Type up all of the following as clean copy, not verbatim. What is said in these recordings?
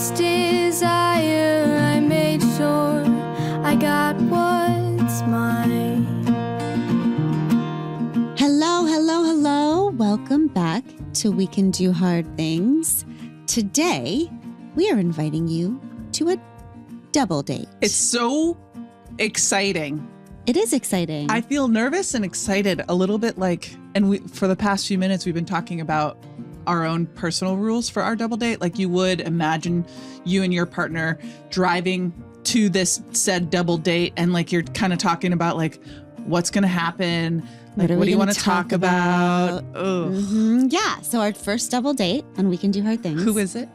heart's desire, I made sure I got what's mine. Hello, hello, hello. Welcome back to We Can Do Hard Things. Today, we are inviting you to a double date. It's so exciting. It is exciting. I feel nervous and excited a little bit for the past few minutes, we've been talking about our own personal rules for our double date. Like you would imagine you and your partner driving to this said double date and like you're kind of talking about like what's going to happen. Like, what do you want to talk about? Mm-hmm. Yeah. So our first double date on We Can Do Hard Things. Who is it?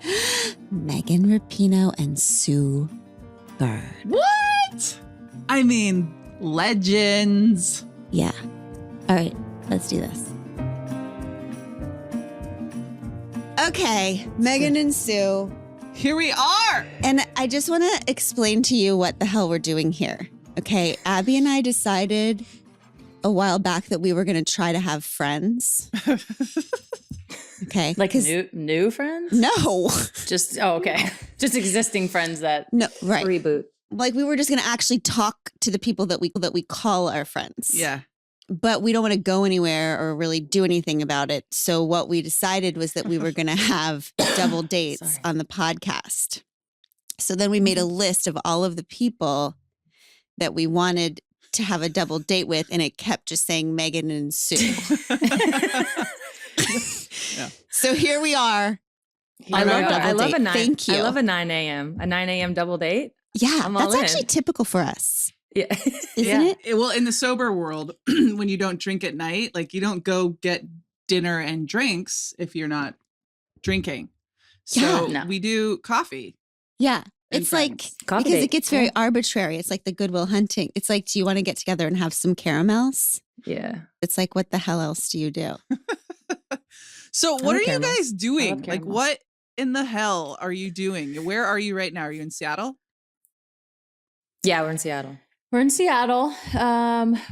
Megan Rapinoe and Sue Bird. What? I mean, legends. Yeah. All right. Let's do this. Okay. Megan and Sue. Here we are. And I just want to explain to you what the hell we're doing here. Okay. Abby and I decided a while back that we were going to try to have friends. Okay. Like new friends? No. Okay. Just existing friends that reboot. Like we were just going to actually talk to the people that we call our friends. Yeah. But we don't want to go anywhere or really do anything about it. So what we decided was that we were going to have double dates on the podcast. So then we made a list of all of the people that we wanted to have a double date with, and it kept just saying Megan and Sue. Yeah. So here we are. I love a 9. Thank you. I love a 9 a.m. A 9 a.m. double date. Yeah, that's actually typical for us. Yeah. Isn't it? Well, in the sober world, when you don't drink at night, like you don't go get dinner and drinks if you're not drinking. So we do coffee. Yeah. And It's friends. like, Coffee because date. it gets very arbitrary. It's like the Goodwill Hunting. It's like, do you want to get together and have some caramels? Yeah. It's like, what the hell else do you do? So what like are you caramels. guys doing? love Like caramels. what in the hell are you doing? Where are you right now? Are you in Seattle? Yeah, we're in Seattle. We're in Seattle.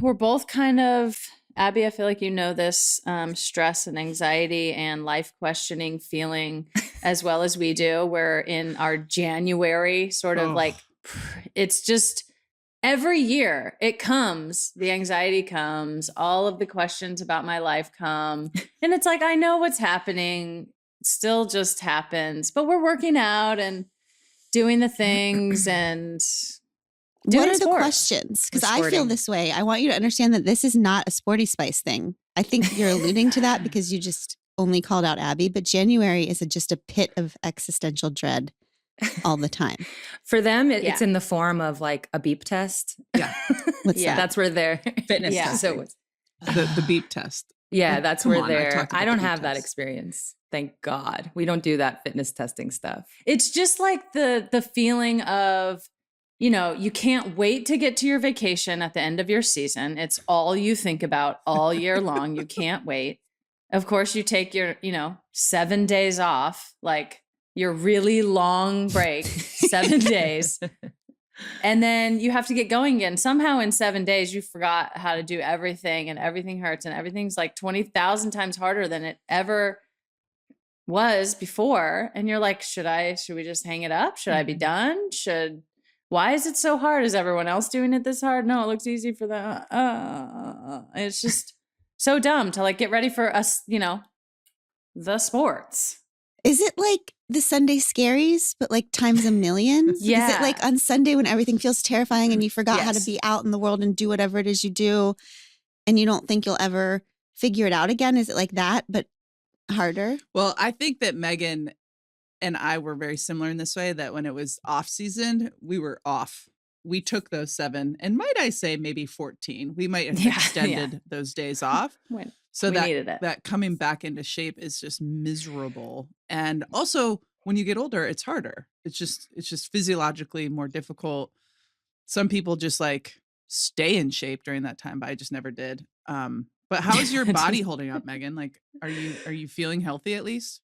We're both kind of, Abby, I feel like you know this, stress and anxiety and life questioning feeling as well as we do. We're in our January sort of like, it's just every year it comes, the anxiety comes, all of the questions about my life come. And it's like, I know what's happening, it still just happens, but we're working out and doing the things and What are the sports. questions? Because We're I feel sporting. this way. I want you to understand that this is not a Sporty Spice thing. I think you're alluding to that because you just only called out Abby, but January is just a pit of existential dread all the time. For them, it's in the form of like a beep test. Yeah. What's that? That's where they're Fitness Yeah. testing. The beep test. that's Come where on, I they're. talked about I don't the beep have that test. experience. Thank God. We don't do that fitness testing stuff. It's just like the feeling of, you can't wait to get to your vacation at the end of your season. It's all you think about all year long. You can't wait. Of course, you take your, 7 days off, like your really long break, 7 days. And then you have to get going again. Somehow in 7 days, you forgot how to do everything and everything hurts and everything's like 20,000 times harder than it ever was before. And you're like, should we just hang it up? Should I be done? Why is it so hard? Is everyone else doing it this hard? No, it looks easy for them. It's just so dumb to like get ready for us, the sports. Is it like the Sunday scaries, but like times a million? Yeah. Is it like on Sunday when everything feels terrifying and you forgot how to Yes. be out in the world and do whatever it is you do and you don't think you'll ever figure it out again? Is it like that, but harder? Well, I think that Megan and I were very similar in this way, that when it was off season, we were off. We took those 7, and might I say maybe 14. We might have extended those days off. So we needed it. that coming back into shape is just miserable. And also when you get older, it's harder. It's just physiologically more difficult. Some people just like stay in shape during that time, but I just never did. But how is your body holding up, Megan? Like, are you feeling healthy at least?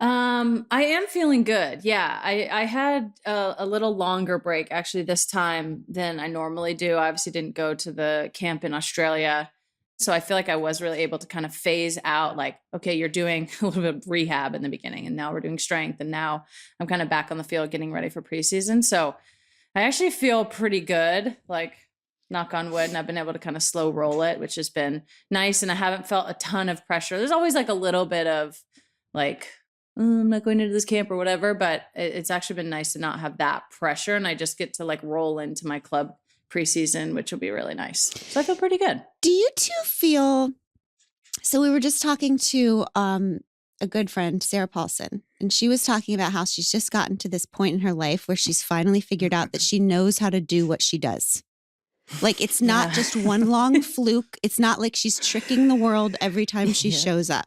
I am feeling good. Yeah. I had a little longer break actually this time than I normally do. I obviously didn't go to the camp in Australia So I feel like I was really able to kind of phase out like, okay, you're doing a little bit of rehab in the beginning and now we're doing strength. And now I'm kind of back on the field getting ready for preseason. So I actually feel pretty good, like knock on wood. And I've been able to kind of slow roll it, which has been nice. And I haven't felt a ton of pressure. There's always like a little bit of like, I'm not going into this camp or whatever, but it's actually been nice to not have that pressure. And I just get to like roll into my club preseason, which will be really nice. So I feel pretty good. Do you two feel, so we were just talking to a good friend, Sarah Paulson, and she was talking about how she's just gotten to this point in her life where she's finally figured out that she knows how to do what she does. Like it's not just one long fluke. It's not like she's tricking the world every time she shows up.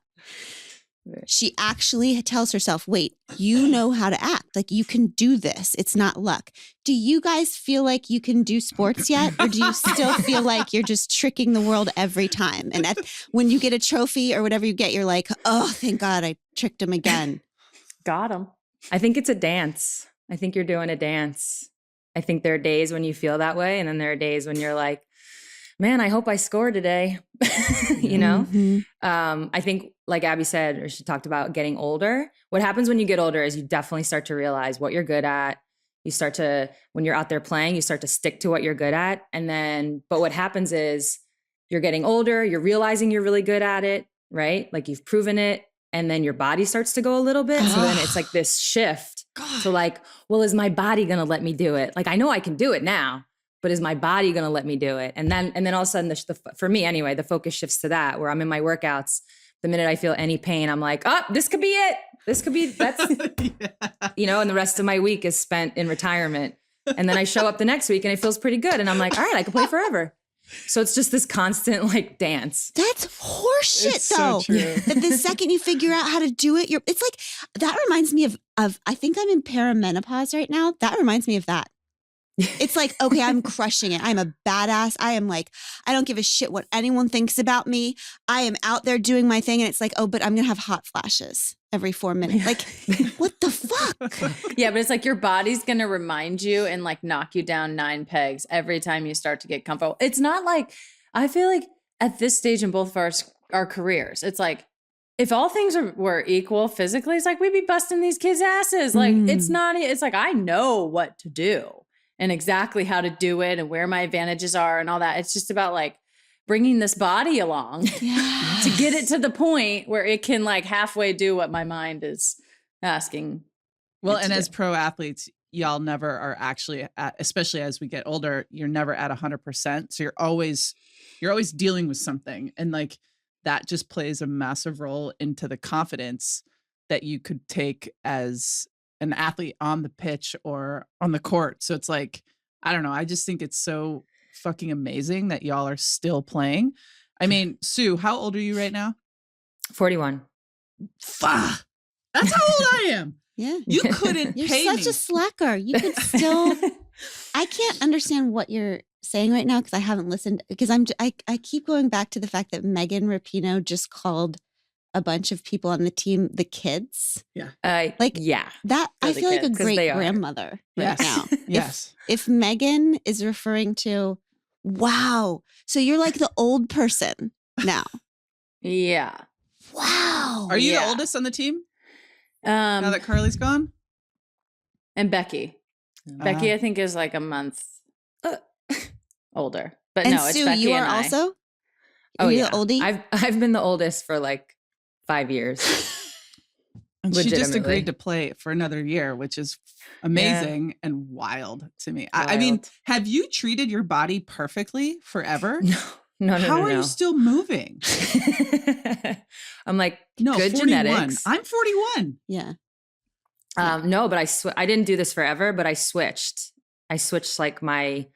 She actually tells herself, wait, you know how to act. Like you can do this. It's not luck. Do you guys feel like you can do sports yet? Or do you still feel like you're just tricking the world every time? And when you get a trophy or whatever you get, you're like, oh, thank God I tricked him again. Got him. I think it's a dance. I think you're doing a dance. I think there are days when you feel that way. And then there are days when you're like, man, I hope I score today. You know? Mm-hmm. I think like Abby said, or she talked about getting older. What happens when you get older is you definitely start to realize what you're good at. You start to, when you're out there playing, you start to stick to what you're good at. And then, but what happens is you're getting older, you're realizing you're really good at it, right? Like you've proven it. And then your body starts to go a little bit. So then it's like this shift to like, well, is my body going to let me do it? Like, I know I can do it now, but is my body going to let me do it? And then all of a sudden, for me anyway, the focus shifts to that where I'm in my workouts. The minute I feel any pain, I'm like, oh, this could be it. That's, you know, and the rest of my week is spent in retirement. And then I show up the next week and it feels pretty good. And I'm like, all right, I can play forever. So it's just this constant like dance. That's horseshit, It's though. so true. That the second you figure out how to do it, it's like, that reminds me of, I think I'm in perimenopause right now. That reminds me of that. It's like, okay, I'm crushing it. I'm a badass. I am like, I don't give a shit what anyone thinks about me. I am out there doing my thing. And it's like, oh, but I'm going to have hot flashes every 4 minutes. Like, what the fuck? Yeah, but it's like your body's going to remind you and like knock you down 9 pegs every time you start to get comfortable. It's not like, I feel like at this stage in both of our careers, it's like, if all things were equal physically, it's like we'd be busting these kids' asses. Like, it's not, it's like, I know what to do and exactly how to do it and where my advantages are and all that. It's just about like bringing this body along to get it to the point where it can like halfway do what my mind is asking. Well, and as pro athletes, y'all never are actually at, especially as we get older, you're never at 100%. So you're always dealing with something. And like that just plays a massive role into the confidence that you could take as an athlete on the pitch or on the court. So it's like, I don't know. I just think it's so fucking amazing that y'all are still playing. I mean, Sue, how old are you right now? 41. Fuck. That's how old I am. Yeah. You couldn't You're pay such me. a slacker. You could still, I can't understand what you're saying right now because I haven't listened, because I keep going back to the fact that Megan Rapinoe just called a bunch of people on the team the kids. Yeah. Like, yeah. That I the feel like a kids, 'cause great they are. grandmother right Yes. now. Yes. If Megan is referring to, wow, so you're like the old person now. Yeah. Wow. Are you the Yeah. oldest on the team now that Carly's gone? And Becky. Becky, I think, is like a month older. But And no, it's Sue, Becky you and are I. also? Oh Are you yeah. the oldie? I've been the oldest for like 5 years. And she just Legitimately. agreed to play for another year, which is amazing and wild to me. I mean, Wild. have you treated your body perfectly forever? No. How are you still moving? I'm like, No, good 41. genetics. I'm 41. Yeah. No, but I didn't do this forever, but I switched. I switched like my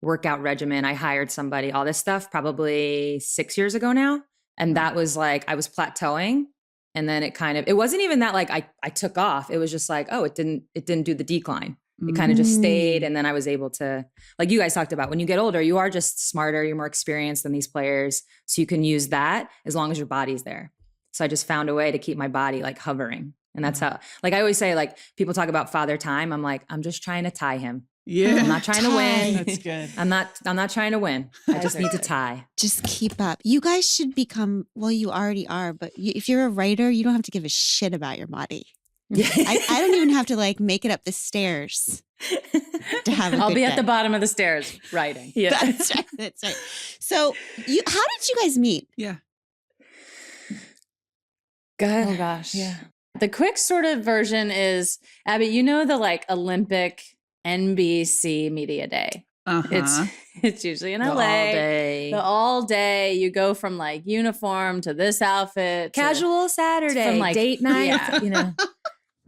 workout regimen. I hired somebody, all this stuff probably 6 years ago now. And that was like, I was plateauing. And then it wasn't even that like I took off. It was just like, oh, it didn't do the decline. It kind of just stayed. And then I was able to, like you guys talked about, when you get older, you are just smarter, you're more experienced than these players. So you can use that as long as your body's there. So I just found a way to keep my body like hovering. And that's how, like I always say, like people talk about father time. I'm like, I'm just trying to tie him. Yeah. I'm not trying to win. That's good. I'm not trying to win. I just need to tie. Just keep up. You guys should become, well, you already are, but if you're a writer, you don't have to give a shit about your body. I don't even have to like make it up the stairs to have a I'll good be day. at the bottom of the stairs writing. Yeah. That's right. That's right. So how did you guys meet? Yeah. Go ahead. Oh gosh. Yeah. The quick sort of version is, Abby, you know the like Olympic NBC Media Day. Uh-huh. It's usually in The LA. all day. The all day. You go from like uniform to this outfit. to- Casual Saturday, from, like- date night. Yeah. You know,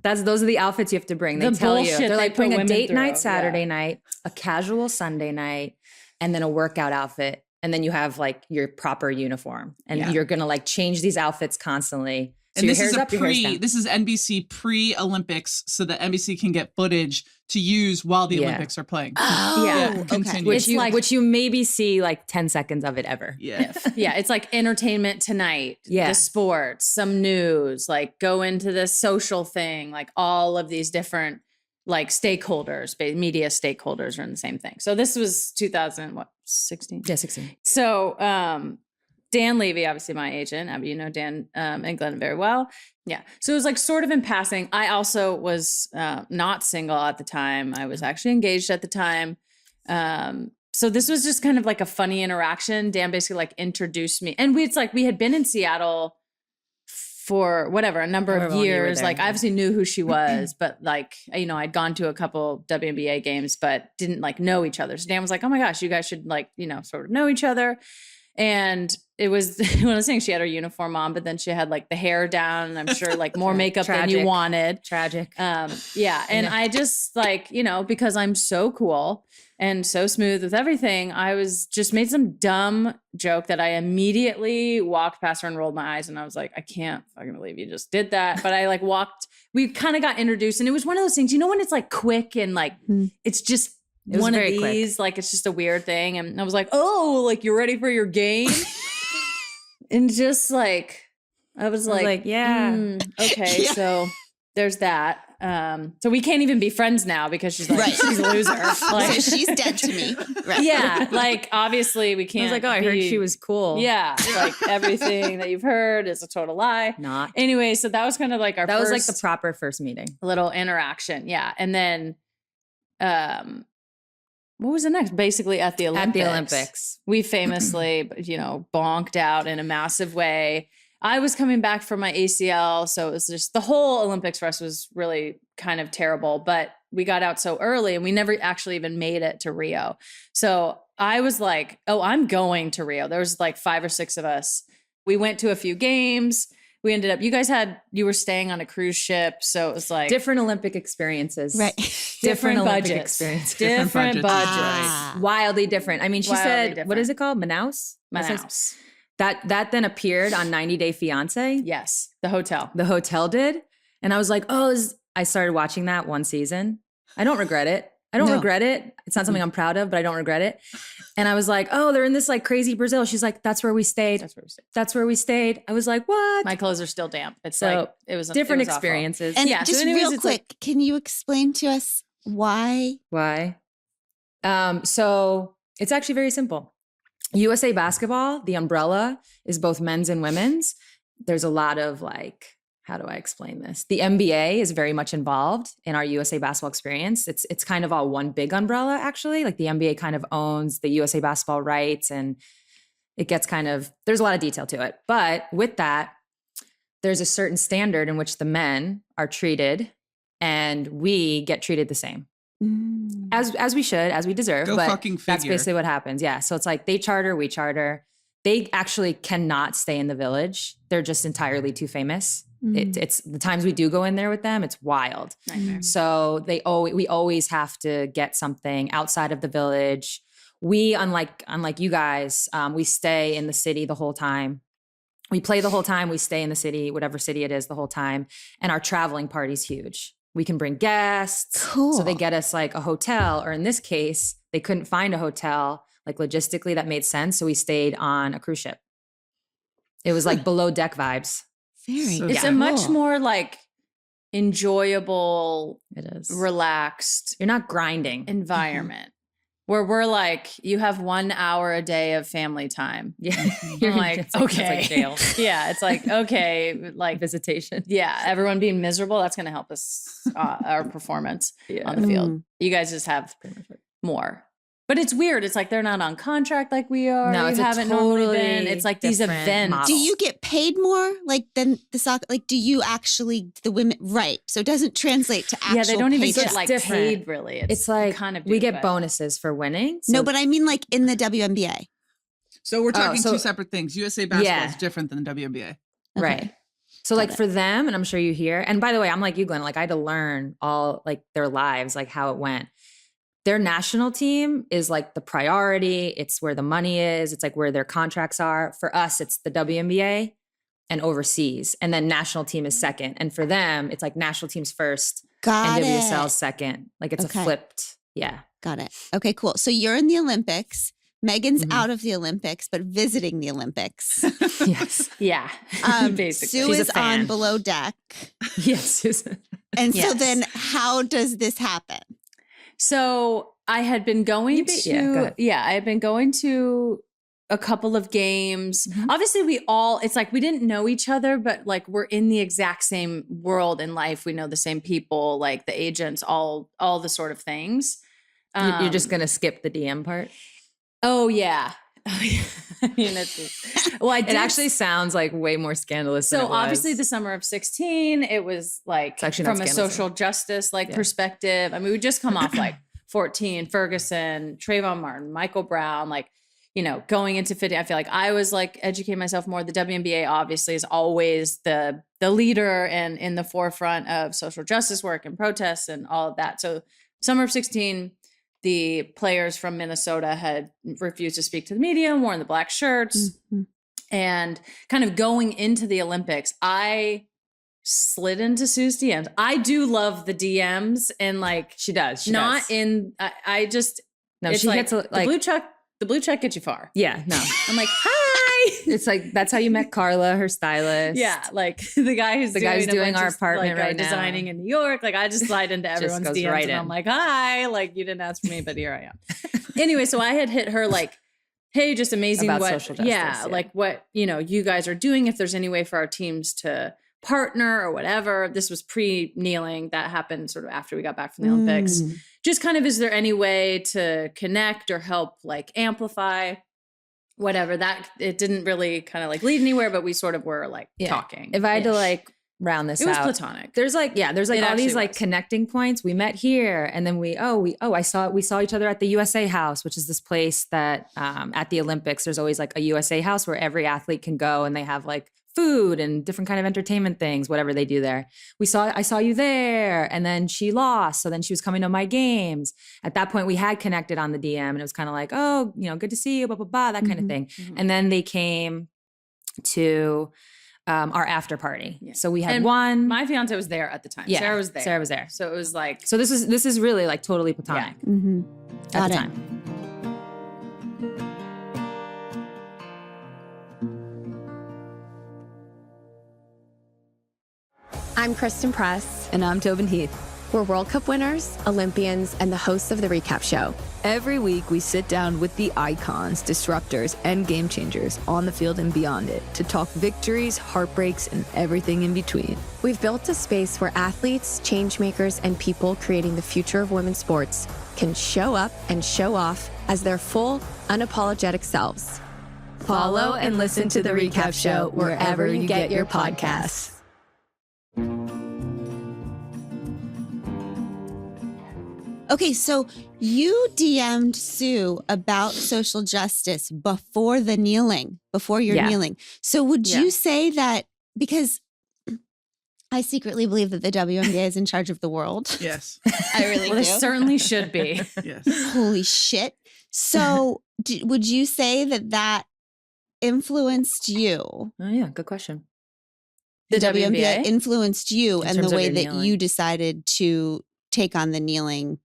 those are the outfits you have to bring. They The tell you bullshit they're they like put bring a women date through, night Saturday yeah. night, a casual Sunday night, and then a workout outfit, and then you have like your proper uniform, and Yeah. you're gonna like change these outfits constantly. So And your this hair's is up, your hair's down. this is NBC pre-Olympics, so that NBC can get footage to use while the Yeah. Olympics are playing. Oh, Yeah, okay. continue. which It's you like- which you maybe see like 10 seconds of it ever. Yeah. Yeah, it's like entertainment tonight, Yeah. the sports, some news, like go into this social thing, like all of these different like stakeholders, media stakeholders are in the same thing. So this was 2016. Yeah, 16. So Dan Levy, obviously my agent, Abby, you know Dan and Glennon very well. Yeah. So it was like sort of in passing. I also was not single at the time. I was actually engaged at the time. So this was just kind of like a funny interaction. Dan basically like introduced me. And we had been in Seattle for whatever, a number However of long you were years. there, Like I yeah. obviously knew who she was, but like, you know, I'd gone to a couple WNBA games, but didn't like know each other. So Dan was like, oh my gosh, you guys should like, you know, sort of know each other. And it was one of those things, she had her uniform on, but then she had like the hair down and I'm sure like more makeup than you Tragic. wanted. Tragic. Yeah. And Yeah. I just like, you know, because I'm so cool and so smooth with everything, I was just made some dumb joke that I immediately walked past her and rolled my eyes. And I was like, I can't fucking believe you just did that. But I like we kind of got introduced and it was one of those things, you know, when it's like quick and like, it's just It was one of very quick. these, like, it's just a weird thing. And I was like, oh, like you're ready for your game. And just like, I was like, yeah. okay, Yeah. so there's that. So we can't even be friends now because she's like, Right. she's a loser. Like, So she's dead to me. Right. yeah, like obviously we I can't. was like, oh, I heard be- she was cool. Yeah, like everything that you've heard is a total lie. Not. Anyway, so that was kind of like our That was first like the proper first meeting. little interaction. Yeah, and then, what was the next? Basically at the Olympics. At the Olympics. We famously, you know, bonked out in a massive way. I was coming back from my ACL, so it was just the whole Olympics for us was really kind of terrible, but we got out so early and we never actually even made it to Rio. So I was like, oh, I'm going to Rio. There was like 5 or 6 of us. We went to a few games. We ended up, you were staying on a cruise ship. So it was like Different Olympic experiences. Right. Different Olympic budgets. experiences. Different budgets. Ah. Wildly different. I mean, she Wildly said, different. what is it called? Manaus? Manaus. That then appeared on 90 Day Fiance. Yes, the hotel. The hotel did. And I was like, I started watching that one season. I don't regret it. I don't No. regret it. It's not something I'm proud of, but I don't regret it. And I was like, oh, they're in this like crazy Brazil. She's like, that's where we stayed. That's where we stayed. That's where we stayed. I was like, what? My clothes are still damp. It's So, like it was Different it was awful. experiences. And Yeah, so just anyways, real it's like- quick, can you explain to us why? Why? So it's actually very simple. USA basketball, the umbrella is both men's and women's. There's a lot of like, how do I explain this? The NBA is very much involved in our USA basketball experience. It's kind of all one big umbrella, actually. Like the NBA kind of owns the USA basketball rights and it gets there's a lot of detail to it. But with that, there's a certain standard in which the men are treated and we get treated the same. As we should, as we deserve. Go but fucking that's figure. basically what happens. Yeah. So it's like they charter, we charter. They actually cannot stay in the village. They're just entirely too famous. It's the times we do go in there with them, it's wild. Nightmare. So we always have to get something outside of the village. We, unlike you guys, we stay in the city the whole time. We play the whole time. We stay in the city, whatever city it is, the whole time. And our traveling party's huge. We can bring guests. Cool. So they get us like a hotel, or in this case, they couldn't find a hotel. Like logistically, that made sense. So we stayed on a cruise ship. It was like below deck vibes. Very So It's Yeah. a much cool. more like enjoyable, It is. relaxed You're not grinding. environment where we're like, you have 1 hour a day of family time. Yeah. I'm like, it's okay. like jail. Yeah. It's like, okay. Like, Visitation. yeah, everyone being miserable, that's going to help us, our performance Yeah. on the field. Mm. You guys just have Pretty much it. more. But it's weird. It's like they're not on contract like we are. No, You it's a haven't normally totally been. It's like these different events. model. Do you get paid more like than the soccer? Like, do you actually the women? Right. So it doesn't translate to actual. Yeah, they don't even paycheck. get like different. paid really. It's like kind of we do, get but- bonuses for winning. No, so- but I mean like in the WNBA. So we're talking so- two separate things. USA basketball Yeah. is different than the WNBA. Okay. Right. So Got like it. for them, and I'm sure you hear, and by the way, I'm like you, Glenn, like I had to learn all like their lives, like how it went. Their national team is like the priority. It's where the money is. It's like where their contracts are. For us, it's the WNBA and overseas. And then national team is second. And for them, it's like national team's first Got and it. WSL's second. Like it's Okay. a flipped. Yeah. Got it. Okay, cool. So you're in the Olympics. Megan's Mhm. out of the Olympics, but visiting the Olympics. Yes. Yeah, basically. Sue She's a is fan. on Below Deck. Yes. Susan. And so Yes. then how does this happen? So I had been going to, yeah, go ahead. I had been going to a couple of games. Mhm. Obviously, it's like we didn't know each other, but like we're in the exact same world in life. We know the same people, like the agents, all the sort of things. You're just going to skip the DM part. Oh yeah. Oh, yeah. I mean, well, I did It actually sounds like way more scandalous. than So it was. obviously the summer of 16, it was like It's actually not from a scandalous social justice like Yeah. perspective. I mean, we just come off like 14, Ferguson, Trayvon Martin, Michael Brown, like, you know, going into 50. I feel like I was like educating myself more. The WNBA obviously is always the leader and in the forefront of social justice work and protests and all of that. So summer of 16, the players from Minnesota had refused to speak to the media, worn the black shirts. Mhm. And kind of going into the Olympics, I slid into Sue's DMs. I do love the DMs and like she does. She not does. in. I just No, it's she like gets a, the like blue check. The blue check gets you far. yeah. No, I'm like, hi. it's like that's how you met Carla, her stylist. Yeah, like the guy who's The guy who's a doing bunch our of, apartment like, right now. designing in New York. Like I just slide into Just everyone's goes DMs right and in. I'm like, hi. Like you didn't ask for me, but here I am. Anyway, so I had hit her like, hey, just amazing About what social justice, yeah, yeah. like what, you know, you guys are doing. If there's any way for our teams to partner or whatever. This was pre-kneeling. That happened sort of after we got back from the Olympics. Mm. Just kind of, is there any way to connect or help like amplify whatever? That it didn't really kind of like lead anywhere, but we sort of were like Yeah. talking. If I had to ish. like round this it was out, platonic. there's like there's like It all these actually like was. connecting points. We met here, and then we saw each other at the USA House, which is this place that at the Olympics there's always like a USA House where every athlete can go, and they have like food and different kind of entertainment things, whatever they do there. I saw you there, and then she lost, so then she was coming to my games. At that point, we had connected on the DM, and it was kind of like, oh, you know, good to see you, blah blah blah, that kind of Mhm. thing. Mhm. And then they came to our after party. Yeah. So we had And one. My fiance was there at the time. Yeah, Sarah was there. Sarah was there. So it was like, So this is really like totally platonic Mhm. at Got the it. time. I'm Kristen Press. And I'm Tobin Heath. We're World Cup winners, Olympians, and the hosts of the Recap Show. Every week, we sit down with the icons, disruptors, and game changers on the field and beyond it to talk victories, heartbreaks, and everything in between. We've built a space where athletes, change makers, and people creating the future of women's sports can show up and show off as their full, unapologetic selves. Follow and listen to The Recap Show wherever you get your podcasts. Okay, so you DM'd Sue about social justice before the kneeling, before your Yeah. kneeling. So would Yeah. you say that, because I secretly believe that the WNBA is in charge of the world. Yes. I really well, do. they certainly should be. Yes. Holy shit. So would you say that that influenced you? Oh yeah, good question. The WNBA WNBA? influenced you In and the terms of way your that kneeling? you decided to take on the kneeling.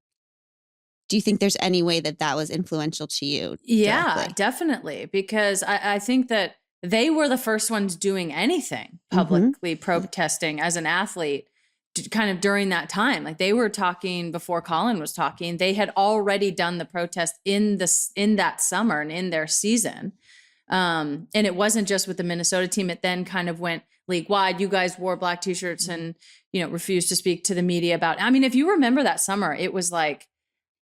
Do you think there's any way that that was influential to you? Yeah, directly? definitely. Because I think that they were the first ones doing anything publicly protesting as an athlete. kind of during that time. Like they were talking before Colin was talking. They had already done the protest in that summer and in their season. And it wasn't just with the Minnesota team. It then kind of went league wide. You guys wore black t-shirts and, refused to speak to the media about, I mean, if you remember that summer, it was like,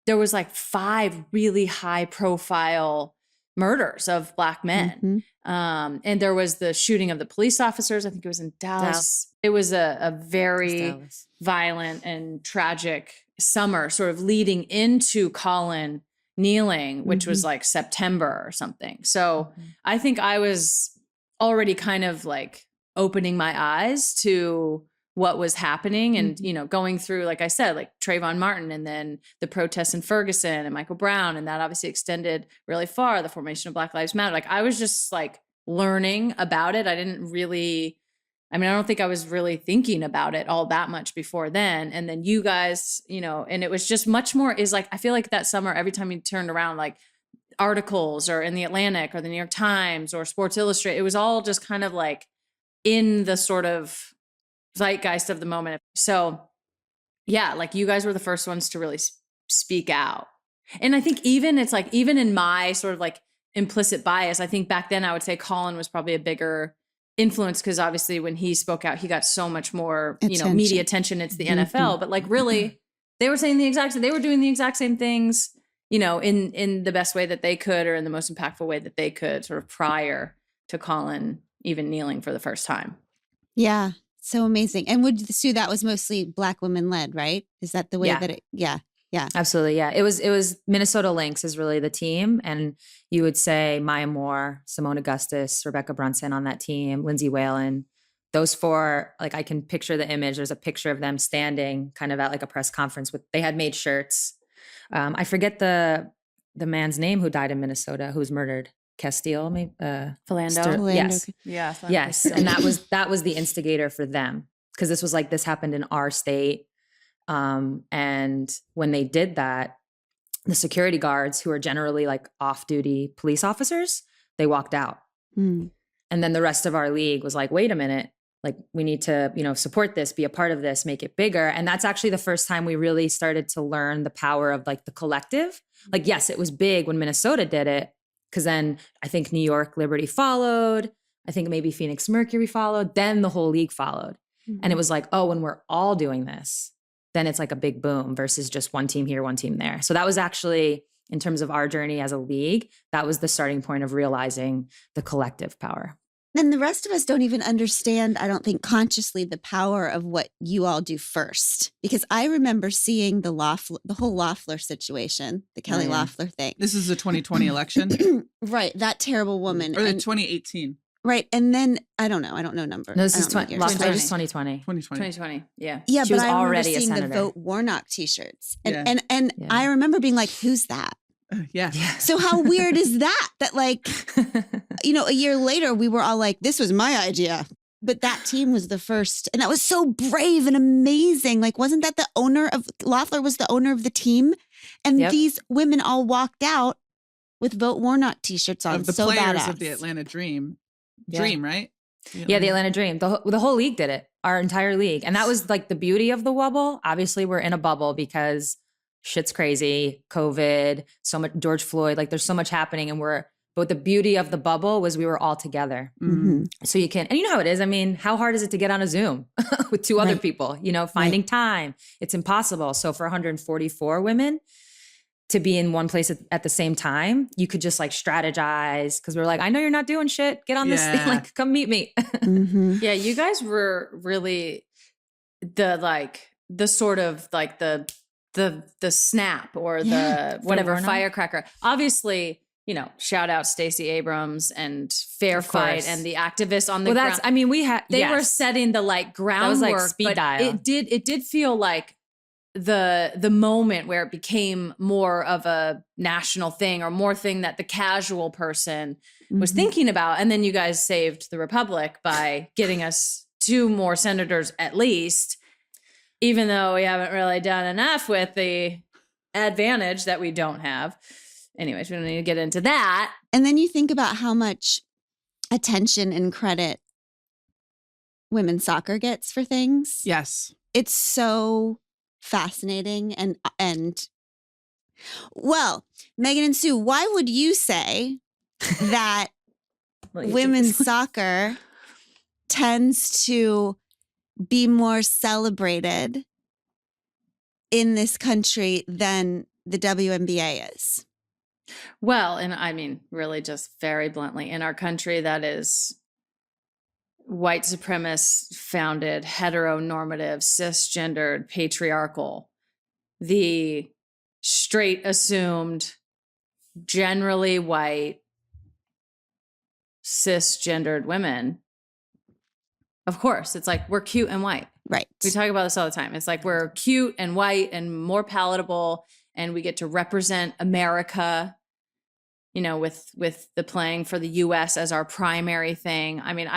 there was like 5 really high profile murders of black men. And there was the shooting of the police officers. I think it was in Dallas. It was a very violent and tragic summer sort of leading into Colin kneeling, which was like September or something. So I think I was already kind of like opening my eyes to what was happening and, going through, like I said, like Trayvon Martin and then the protests in Ferguson and Michael Brown. And that obviously extended really far, the formation of Black Lives Matter. Like I was just like learning about it. I don't think I was really thinking about it all that much before then. And then you guys, and it was just much more is like, I feel like that summer, every time you turned around, like articles or in the Atlantic or the New York Times or Sports Illustrated, it was all just kind of like in the sort of zeitgeist of the moment. So yeah, like you guys were the first ones to really speak out. And I think even in my sort of like implicit bias, I think back then I would say Colin was probably a bigger influence because obviously when he spoke out, he got so much more, media attention. It's the NFL, but like really they were saying they were doing the exact same things, in the best way that they could or in the most impactful way that they could sort of prior to Colin even kneeling for the first time. Yeah. So amazing. And Sue, that was mostly Black women led, right? Is that the way that it, yeah. Absolutely. Yeah. It was Minnesota Lynx is really the team. And you would say Maya Moore, Simone Augustus, Rebecca Brunson on that team, Lindsay Whalen, those 4, like I can picture the image. There's a picture of them standing kind of at like a press conference they had made shirts. I forget the man's name who died in Minnesota, who was murdered. Castile, maybe Philando. Yes. Yeah. Yes. And that was the instigator for them because this happened in our state. And when they did that, the security guards who are generally like off-duty police officers, they walked out. And then the rest of our league was like, wait a minute, like we need to, support this, be a part of this, make it bigger. And that's actually the first time we really started to learn the power of like the collective. Like, yes, it was big when Minnesota did it. Because then I think New York Liberty followed. I think maybe Phoenix Mercury followed. Then the whole league followed. And it was like, oh, when we're all doing this, then it's like a big boom versus just one team here, one team there. So that was actually, in terms of our journey as a league, that was the starting point of realizing the collective power. Then the rest of us don't even understand, I don't think consciously, the power of what you all do first. Because I remember seeing the whole Loeffler situation, the Kelly Loeffler thing. This is the 2020 election. Right. That terrible woman. Or the 2018. Right. And then, I don't know numbers. No, this is Loeffler is 2020. 2020. Yeah. Yeah, she but was I remember already seeing a the senator. Vote Warnock t-shirts. And Yeah. I remember being like, who's that? Yeah. So how weird is that? That like, a year later, we were all like, this was my idea. But that team was the first. And that was so brave and amazing. Like, wasn't that the owner of, Loeffler was the owner of the team? And these women all walked out with Vote Warnock t-shirts on. Of the so players badass. of the Atlanta Dream. Yeah. Dream, right? Yeah, the Atlanta Dream. The whole league did it, our entire league. And that was like the beauty of the bubble. Obviously, we're in a bubble because shit's crazy, COVID, so much George Floyd, like there's so much happening but the beauty of the bubble was we were all together. So you can, and you know how it is. I mean, how hard is it to get on a Zoom with 2 other people, finding time? It's impossible. So for 144 women to be in one place at the same time, you could just like strategize. Cause we were like, I know you're not doing shit. Get on this thing, like come meet me. Yeah. You guys were really the sort of like the snap or the whatever firecracker. Obviously, shout out Stacey Abrams and Fair Fight and the activists on the ground. They were setting the like groundwork. That was like speed dial. It did feel like the moment where it became more of a national thing or more thing that the casual person was thinking about. And then you guys saved the Republic by getting us 2 more senators at least. Even though we haven't really done enough with the advantage that we don't have. Anyways, we don't need to get into that. And then you think about how much attention and credit women's soccer gets for things. Yes. it's so fascinating and well, Megan and Sue, why would you say that women's soccer tends to be more celebrated in this country than the WNBA is? Well, and I mean, really just very bluntly, in our country that is white supremacist founded, heteronormative, cisgendered, patriarchal, the straight assumed, generally white, cisgendered women, of course, it's like we're cute and white. Right. We talk about this all the time. It's like we're cute and white and more palatable, and we get to represent America, you know, with the playing for the US as our primary thing. I mean,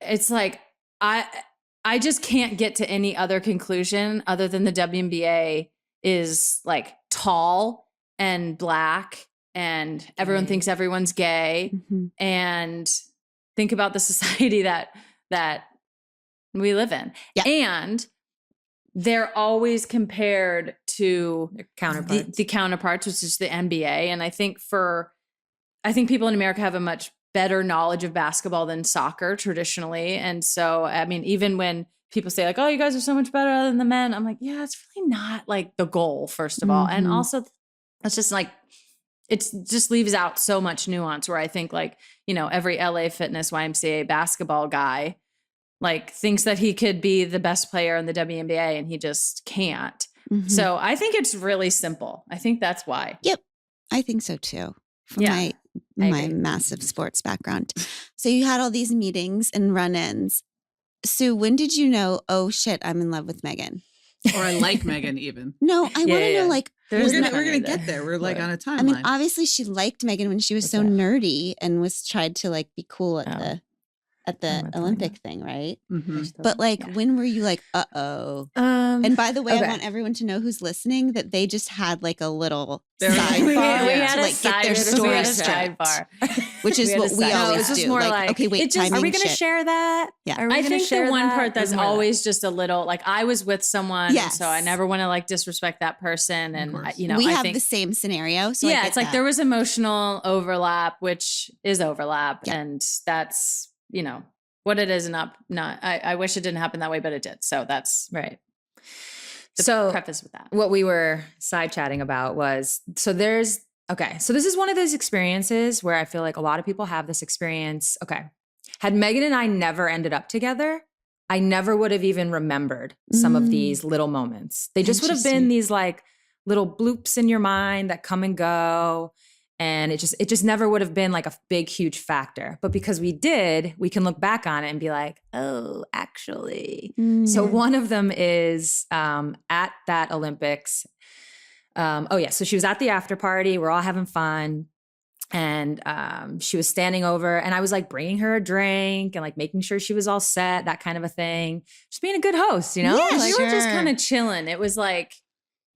it's like I just can't get to any other conclusion other than the WNBA is like tall and black and everyone thinks everyone's gay. Mm-hmm. And think about the society that we live in. Yeah. And they're always compared to Counterparts. the counterparts, which is the NBA. And I think people in America have a much better knowledge of basketball than soccer traditionally. And so, I mean, even when people say like, oh, you guys are so much better than the men, I'm like, yeah, it's really not like the goal, first of all. And also it's just like, it just leaves out so much nuance where I think like, you know, every LA Fitness YMCA basketball guy like thinks that he could be the best player in the WNBA and he just can't. Mm-hmm. So I think it's really simple. I think that's why. Yep. I think so too. From Yeah, my massive sports background. So you had all these meetings and run-ins. Sue, when did you know, oh shit, I'm in love with Megan? Or I like Megan even. No, I want to know like, We're gonna get there. We're like on a timeline. I mean, obviously she liked Megan when she was so nerdy and was tried to like be cool at the Olympic thing, right? Mm-hmm. But like, when were you like, uh-oh? And by the way, I want everyone to know who's listening that they just had like a little sidebar we had to a like get their story straight, which is what we always do. More like, okay, wait, timing are we going to shit. share that? Yeah. Are we I gonna think share the one that? part that's Or more always just a little like I was with someone, Yes. so I never want to like disrespect that person, and you know we I have think the same scenario. So yeah, it's like there was emotional overlap, which is overlap, and that's you know what it is, and not. I wish it didn't happen that way, but it did. So that's right. the So preface with that. what we were side chatting about was so this is one of those experiences where I feel like a lot of people have this experience. Okay. Had Megan and I never ended up together, I never would have even remembered some of these little moments. They just would have been these like little bloops in your mind that come and go. And it just never would have been like a big, huge factor. But because we did, we can look back on it and be like, oh, actually. So one of them is at that Olympics. So she was at the after party. We're all having fun. And she was standing over and I was like bringing her a drink and like making sure she was all set, that kind of a thing. Just being a good host, you know? Yeah, We were just kind of chilling. It was like,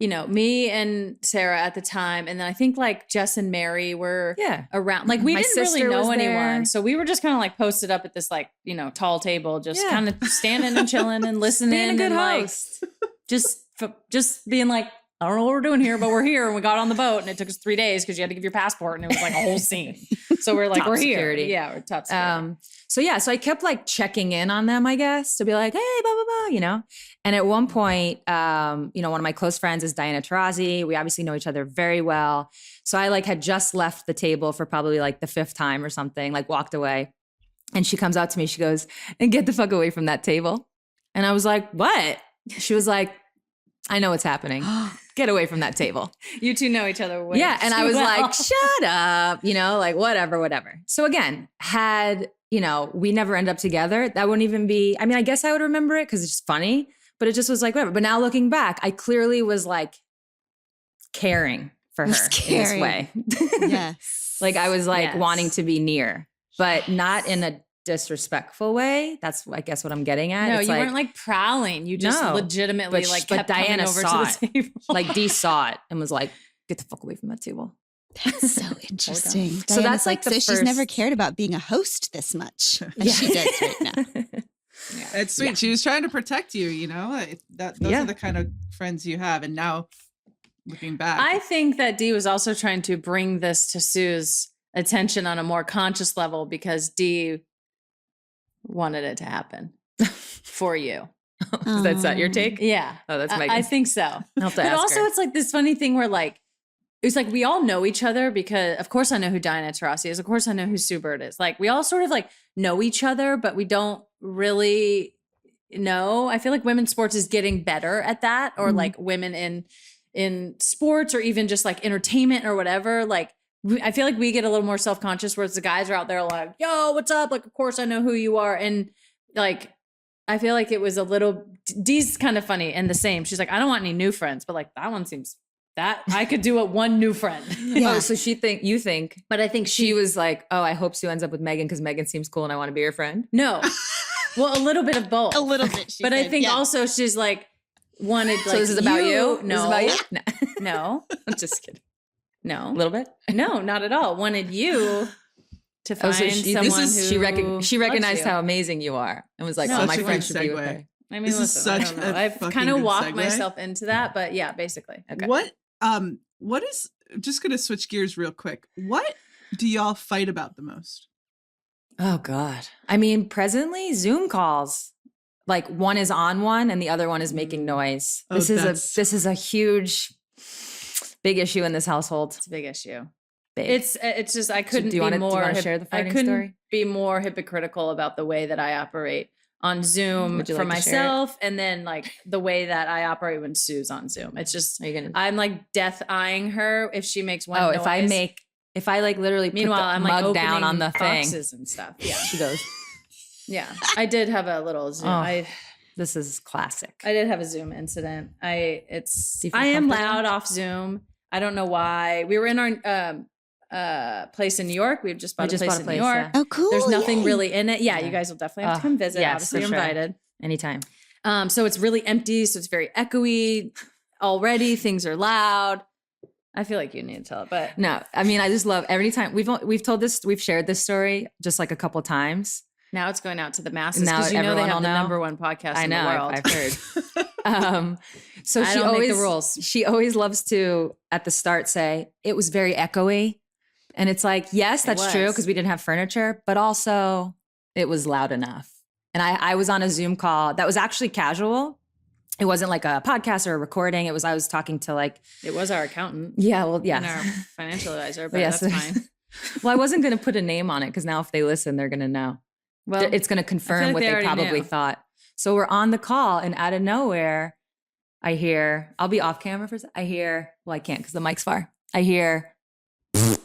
you know, me and Sarah at the time. And then I think like Jess and Mary were around. Like we My didn't really sister know was anyone. there. So we were just kind of like posted up at this like, you know, tall table, just kind of standing and chilling and listening. Being a good and host. like just being like, I don't know what we're doing here, but we're here. And we got on the boat and it took us 3 days because you had to give your passport and it was like a whole scene. So we're like, Top we're security. here. Yeah, we're top security. So I kept like checking in on them, I guess, to be like, hey, blah, blah, blah, you know? And at one point, one of my close friends is Diana Taurasi. We obviously know each other very well. So I like had just left the table for probably like the 5th time or something, like walked away. And she comes out to me, she goes, and get the fuck away from that table. And I was like, what? She was like, I know what's happening. Get away from that table. You two know each other way. Yeah. And I was like, shut up, you know, like whatever. So again, had, you know, we never end up together, that wouldn't even be, I mean, I guess I would remember it because it's just funny, but it just was like, whatever. But now looking back, I clearly was like caring for her in this way. Yes. Like I was like wanting to be near, but not in a disrespectful way. That's I guess what I'm getting at. No, it's you like, weren't like prowling. You just legitimately like but kept Diana coming over saw to the table. like Dee saw it and was like, get the fuck away from that table. That's so interesting. So that's like the so she's never first- cared about being a host this much as she does right now. Yeah. It's sweet. Yeah. She was trying to protect you, you know? Those Yeah. are the kind of friends you have. And now looking back. I think that Dee was also trying to bring this to Sue's attention on a more conscious level because Dee wanted it to happen for you. That's not your take? Yeah. Oh, that's I Megan's. think so. I'll have to But ask also her. it's like this funny thing where like, it's like we all know each other because of course I know who Diana Taurasi is. Of course I know who Sue Bird is. Like we all sort of like know each other, but we don't really know. I feel like women's sports is getting better at that, or like women in sports or even just like entertainment or whatever. Like I feel like we get a little more self-conscious, whereas the guys are out there like, yo, what's up? Like, of course I know who you are. And like, I feel like it was a little, Dee's kind of funny and the same. She's like, I don't want any new friends, but like that one seems that I could do it one new friend. Oh, so you think, But I think she was like, oh, I hope Sue ends up with Megan because Megan seems cool and I want to be her friend. no, well, a little bit of both. A little bit. But I think also she's like wanted like, So this is about you? No, This is about you? No. no, I'm just kidding. no, A little bit? no, not at all. Wanted you to find Oh, so she, someone she who recognized loves you. how amazing you are and was like, No, oh, my such a friend good should be with segue. her. I mean, This is listen, I such don't know. a I've fucking kind of good walked segue. myself into that, but yeah, basically. Okay. What is, just going to switch gears real quick. What do y'all fight about the most? Oh God. I mean, presently Zoom calls, like one is on one and the other one is making noise. Oh, This that's- is a huge, big issue in this household. It's a big issue. Big. It's just I couldn't do you be wanna more. share the I fighting couldn't story? be more hypocritical about the way that I operate on Zoom Would you for like to share it? myself, and then like the way that I operate when Sue's on Zoom. It's just Are you gonna? I'm like death eyeing her if she makes one. Oh, noise. if I like literally Meanwhile, put the I'm like mug down on opening the thing, boxes and stuff. Yeah, she goes, yeah. I did have a little Zoom. Oh. this is classic. I did have a Zoom incident. Do you feel I am comfortable? loud off Zoom. I don't know why. We were in our place in New York. We've just bought a place in New York. yeah. Oh, cool. There's nothing yay. really in it. Yeah, Yeah. you guys will definitely have to come visit. yes, Obviously, for you're sure. invited. Anytime. So it's really empty. So it's very echoey already. Things are loud. I feel like you need to tell it, but No, I mean, I just love every time we've shared this story just like a couple times. now it's going out to the masses Now because you know they everyone have will the know. number one podcast I in know, the world. I've heard. So I she don't make always the rules. She always loves to at the start say it was very echoey, and it's like yes, that's true was. because we didn't have furniture, but also it was loud enough. And I was on a Zoom call that was actually casual. It wasn't like a podcast or a recording. I was talking to like It was our accountant yeah, well and yeah. our financial advisor, but Yes. that's fine. Well, I wasn't going to put a name on it because now if they listen, they're going to know. Well, It's going to confirm like what they they already probably knew. thought. So we're on the call, and out of nowhere, I hear, I'll be off camera for a second. I hear, well, I can't because the mic's far. I hear, and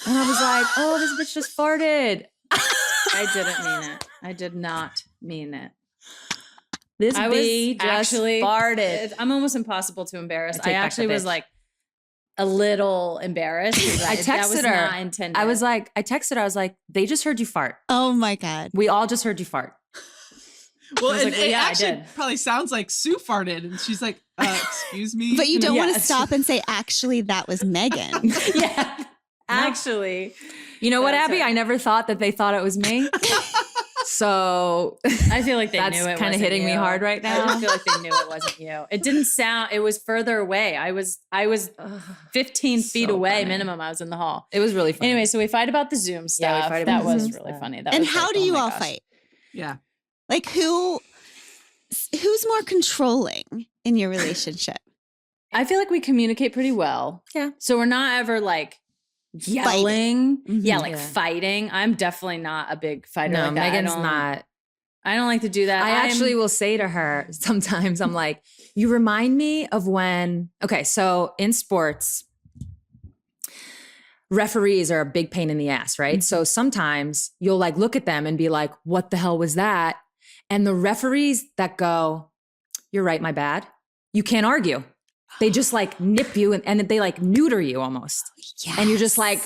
I was like, oh, this bitch just farted. I didn't mean it. I did not mean it. This I was bee just actually farted. I'm almost impossible to embarrass. I I, take back the actually was bitch. like a little embarrassed. 'cause I that was texted her. not intended. I texted her. I was like, they just heard you fart. Oh my God. We all just heard you fart. Well, I was and like, well, it yeah, I actually did. probably sounds like Sue farted. And she's like, excuse me. But you don't want to Yes. stop and say, actually, that was Megan. yeah. Actually, You know what, That's Abby? her. I never thought that they thought it was me. So I feel like they That's knew it kinda wasn't hitting me you. hard right I now. just feel like they knew it wasn't you. It didn't sound. It was further away. I was 15 feet So away funny. minimum. I was in the hall. it was really funny. Anyway, so we fight about the Zoom stuff. Yeah, we fight that about the was Zoom really stuff. funny. That And was how like, do oh you my all gosh. fight? Yeah. Like who's more controlling in your relationship? I feel like we communicate pretty well. Yeah. So we're not ever like yelling. Mhm. Yeah, like Yeah. fighting. I'm definitely not a big fighter. no, like that. Megan's not. I don't like to do that. I actually will say to her sometimes, I'm like, you remind me of when, okay, so in sports, referees are a big pain in the ass, right? So sometimes you'll like look at them and be like, what the hell was that? And the referees that go, you're right, my bad. You can't argue. They just like nip you and they like neuter you almost. And you're just like,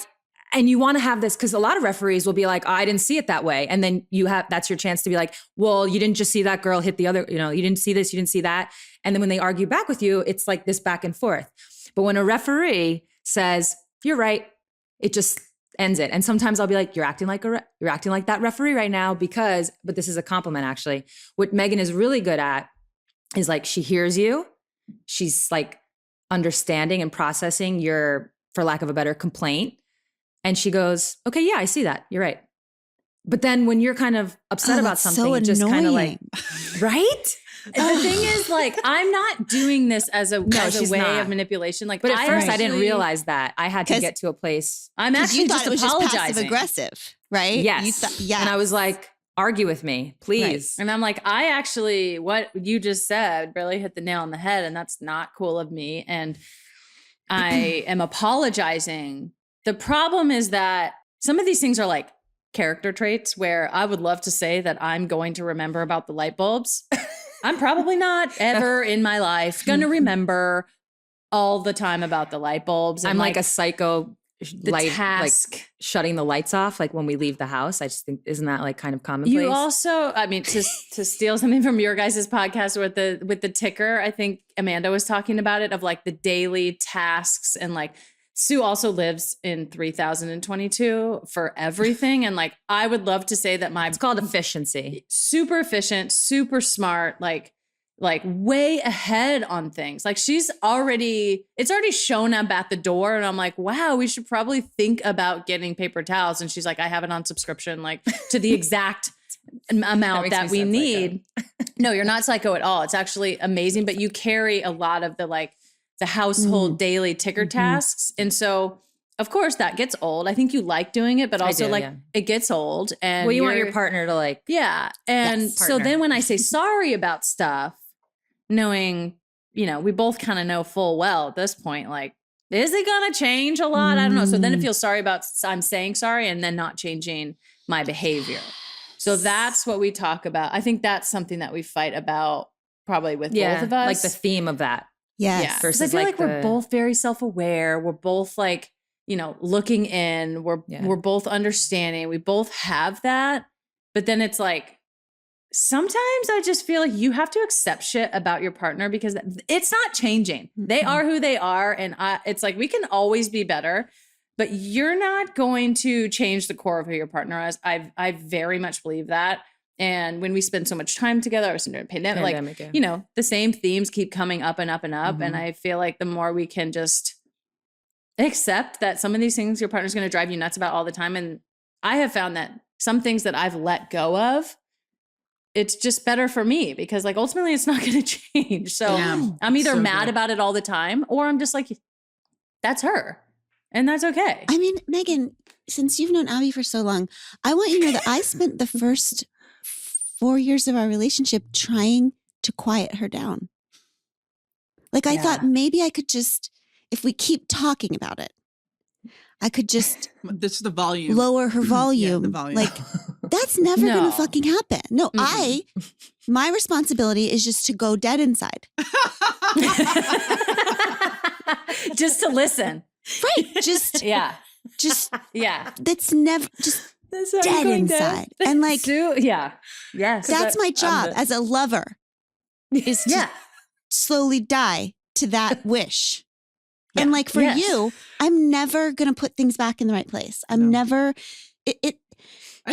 and you want to have this because a lot of referees will be like, oh, I didn't see it that way. And then that's your chance to be like, well, you didn't just see that girl hit the other, you didn't see this, you didn't see that. And then when they argue back with you, it's like this back and forth. But when a referee says, you're right, ends it. And sometimes I'll be like, you're acting like that referee right now but this is a compliment actually. What Megan is really good at is like, she hears you. She's like understanding and processing your, for lack of a better, complaint. And she goes, okay, yeah, I see that. You're right. But then when you're kind of upset about something, so it just kind of like, right? The thing is, like, I'm not doing this as a she's way not. of manipulation. Like, But at first I didn't actually- realize that. I had to get to a place. I'm 'Cause actually you thought just it was just apologizing. passive aggressive, right? Yes. Yeah. And I was like, argue with me, please. And I'm like, I actually, what you just said really hit the nail on the head. And that's not cool of me. And I am apologizing. The problem is that some of these things are like character traits where I would love to say that I'm going to remember about the light bulbs. I'm probably not ever in my life going to remember all the time about the light bulbs. And I'm like a psycho light, task. like shutting the lights off, like when we leave the house. I just think, isn't that like kind of commonplace? You also, I mean, to steal something from your guys' podcast with the ticker, I think Amanda was talking about it, of like the daily tasks, and like Sue also lives in 3022 for everything. And like, I would love to say that it's called efficiency. super efficient, super smart, like way ahead on things. Like it's already shown up at the door, and I'm like, wow, we should probably think about getting paper towels. And she's like, I have it on subscription, like to the exact amount that we need. No, you're not psycho at all. It's actually amazing, but you carry a lot of the household daily ticker tasks. And so of course that gets old. I think you like doing it, but also it gets old. And Well, you want your partner to like, yeah. And Yes, so partner. then when I say sorry about stuff, knowing, we both kind of know full well at this point, like, is it going to change a lot? I don't know. So then it feels sorry about, I'm saying sorry and then not changing my behavior. So that's what we talk about. I think that's something that we fight about probably with both of us. like the theme of that. Yes. Yeah. versus Because I feel like, like we're the- both very self-aware. We're both like, looking in. We're both understanding. We both have that. But then it's like, sometimes I just feel like you have to accept shit about your partner because it's not changing. They are who they are. And it's like, we can always be better, but you're not going to change the core of who your partner is. I very much believe that. And when we spend so much time together, I was in a pandemic, the same themes keep coming up and up and up. And I feel like the more we can just accept that some of these things your partner's going to drive you nuts about all the time. And I have found that some things that I've let go of, it's just better for me because like ultimately it's not going to change. So I'm either mad about it all the time or I'm just like, that's her. And that's okay. I mean, Megan, since you've known Abby for so long, I want you to know that I spent the first 4 years of our relationship trying to quiet her down. Like I thought maybe I could just, if we keep talking about it, I could just This is the volume. lower her volume. the volume. Like that's never No. going to fucking happen. No, my responsibility is just to go dead inside. Just to listen. Right. Just, Yeah. yeah. That's never, just dead inside. And like, Yeah. Yes. that's my job as a lover is to slowly die to that wish. And like for you, I'm never going to put things back in the right place. I'm never, I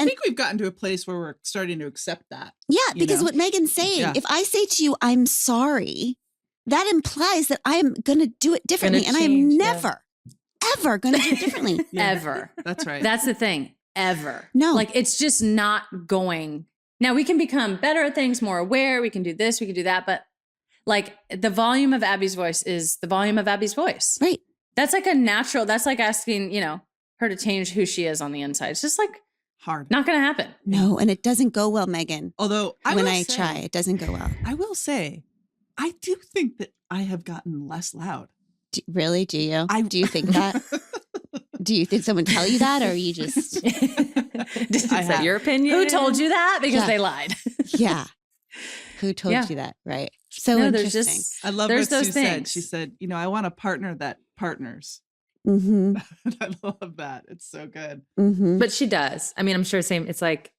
think we've gotten to a place where we're starting to accept that. yeah, you because know? what Megan's saying, Yeah. if I say to you, I'm sorry, that implies that I am going to do it differently. And I am change, never, ever going to do it differently. Ever. That's right. That's the thing. Ever. No. Like it's just not going. Now we can become better at things, more aware. We can do this, we can do that. But like the volume of Abby's voice is the volume of Abby's voice. Right. That's like a natural, that's like asking, her to change who she is on the inside. It's just like Hard. not going to happen. No, and it doesn't go well, Megan. Although When will I say- try, it doesn't go well. I will say, I do think that I have gotten less loud. Really? Do you? Do you think that? Do you think someone tell you that, or you just? Is I that have. your opinion? Who told you that? Because Yeah. they lied. Yeah. Who told Yeah. you that? Right. So No, there's interesting. just, I love There's what those Sue said. things. She said, I want a partner that partners. Mm-hmm. I love that. It's so good. Mm-hmm. But she does. I mean, I'm sure same. It's like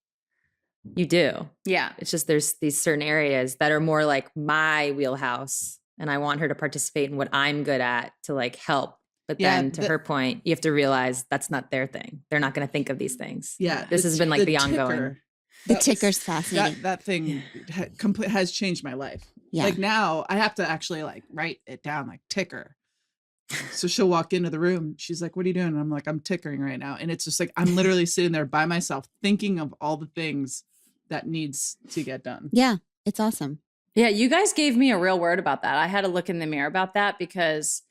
you do. yeah. It's just there's these certain areas that are more like my wheelhouse, and I want her to participate in what I'm good at to like help But Yeah, then to her point, you have to realize that's not their thing. They're not going to think of these things. Yeah. This has been like the ongoing. ticker, The that- ticker's fascinating. That thing has changed my life. Yeah. Like now I have to actually like write it down, like ticker. So she'll walk into the room. She's like, "What are you doing?" And I'm like, "I'm tickering right now." And it's just like, I'm literally sitting there by myself thinking of all the things that needs to get done. Yeah. It's awesome. Yeah, you guys gave me a real word about that. I had to look in the mirror about that because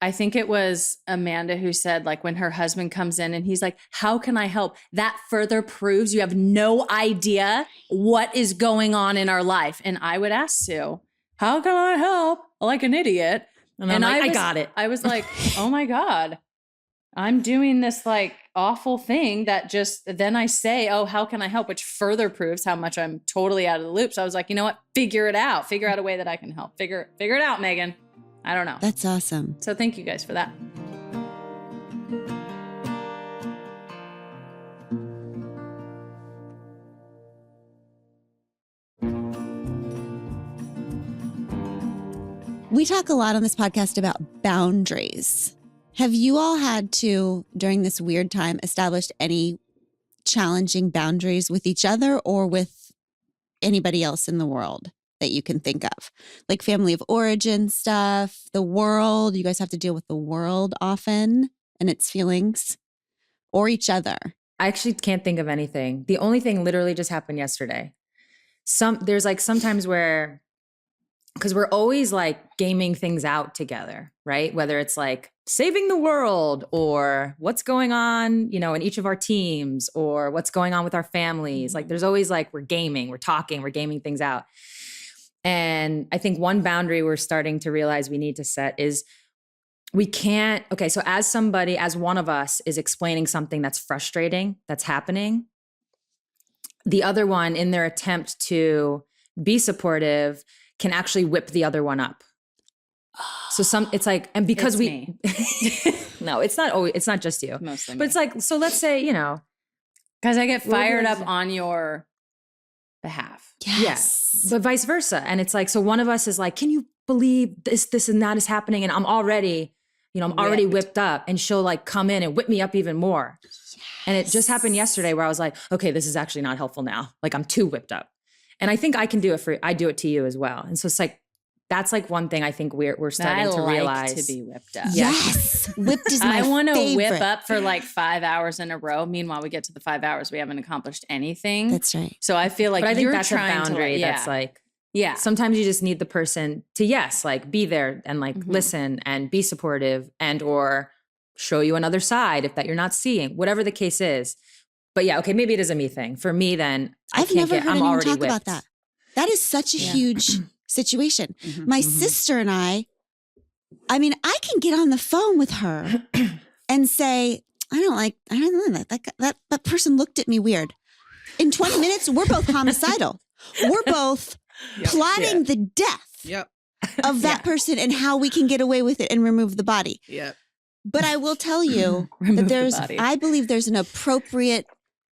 I think it was Amanda who said, like, when her husband comes in and he's like, "How can I help?" That further proves you have no idea what is going on in our life. And I would ask Sue, "How can I help?" Like an idiot. And I'm like, I got it. I was like, oh my God, I'm doing this like awful thing that just, then I say, "Oh, how can I help?" Which further proves how much I'm totally out of the loop. So I was like, you know what? Figure it out. Figure out a way that I can help. Figure it out, Megan. I don't know. That's awesome. So thank you guys for that. We talk a lot on this podcast about boundaries. Have you all had to, during this weird time, establish any challenging boundaries with each other or with anybody else in the world that you can think of? Like family of origin stuff, the world. You guys have to deal with the world often and its feelings, or each other. I actually can't think of anything. The only thing literally just happened yesterday. There's like sometimes where, because we're always like gaming things out together, right? Whether it's like saving the world or what's going on, in each of our teams or what's going on with our families. Like there's always like, we're gaming, we're talking, we're gaming things out. And I think one boundary we're starting to realize we need to set is we can't, okay, so as one of us is explaining something that's frustrating, that's happening, the other one in their attempt to be supportive can actually whip the other one up. So it's like, and because me. No, it's not just you. Mostly But it's like, so let's say, because I get fired up on your behalf. Yes. but vice versa. And it's like, so one of us is like, "Can you believe this and that is happening?" And I'm already, already whipped up, and she'll like come in and whip me up even more. Yes. And it just happened yesterday where I was like, okay, this is actually not helpful now. Like I'm too whipped up. And I think I can do it I do it to you as well. And so it's like, that's like one thing I think we're starting to realize. I like to be whipped up. Yes. Whipped is my I want to whip favorite. up for like 5 hours in a row. Meanwhile, we get to the 5 hours, we haven't accomplished anything. That's right. So I feel like But I think you're that's a trying boundary. to, That's like, yeah. sometimes you just need the person to, yes, like be there and like listen and be supportive and or show you another side if that you're not seeing, whatever the case is. But yeah, okay, maybe it is a me thing. For me, then I've never heard I'm anyone already talk whipped. about that. That is such a huge situation. My sister and I can get on the phone with her and say, I don't know, that person looked at me weird. In 20 minutes, we're both homicidal. We're both plotting the death of that person and how we can get away with it and remove the body. Yeah. But I will tell you that I believe there's an appropriate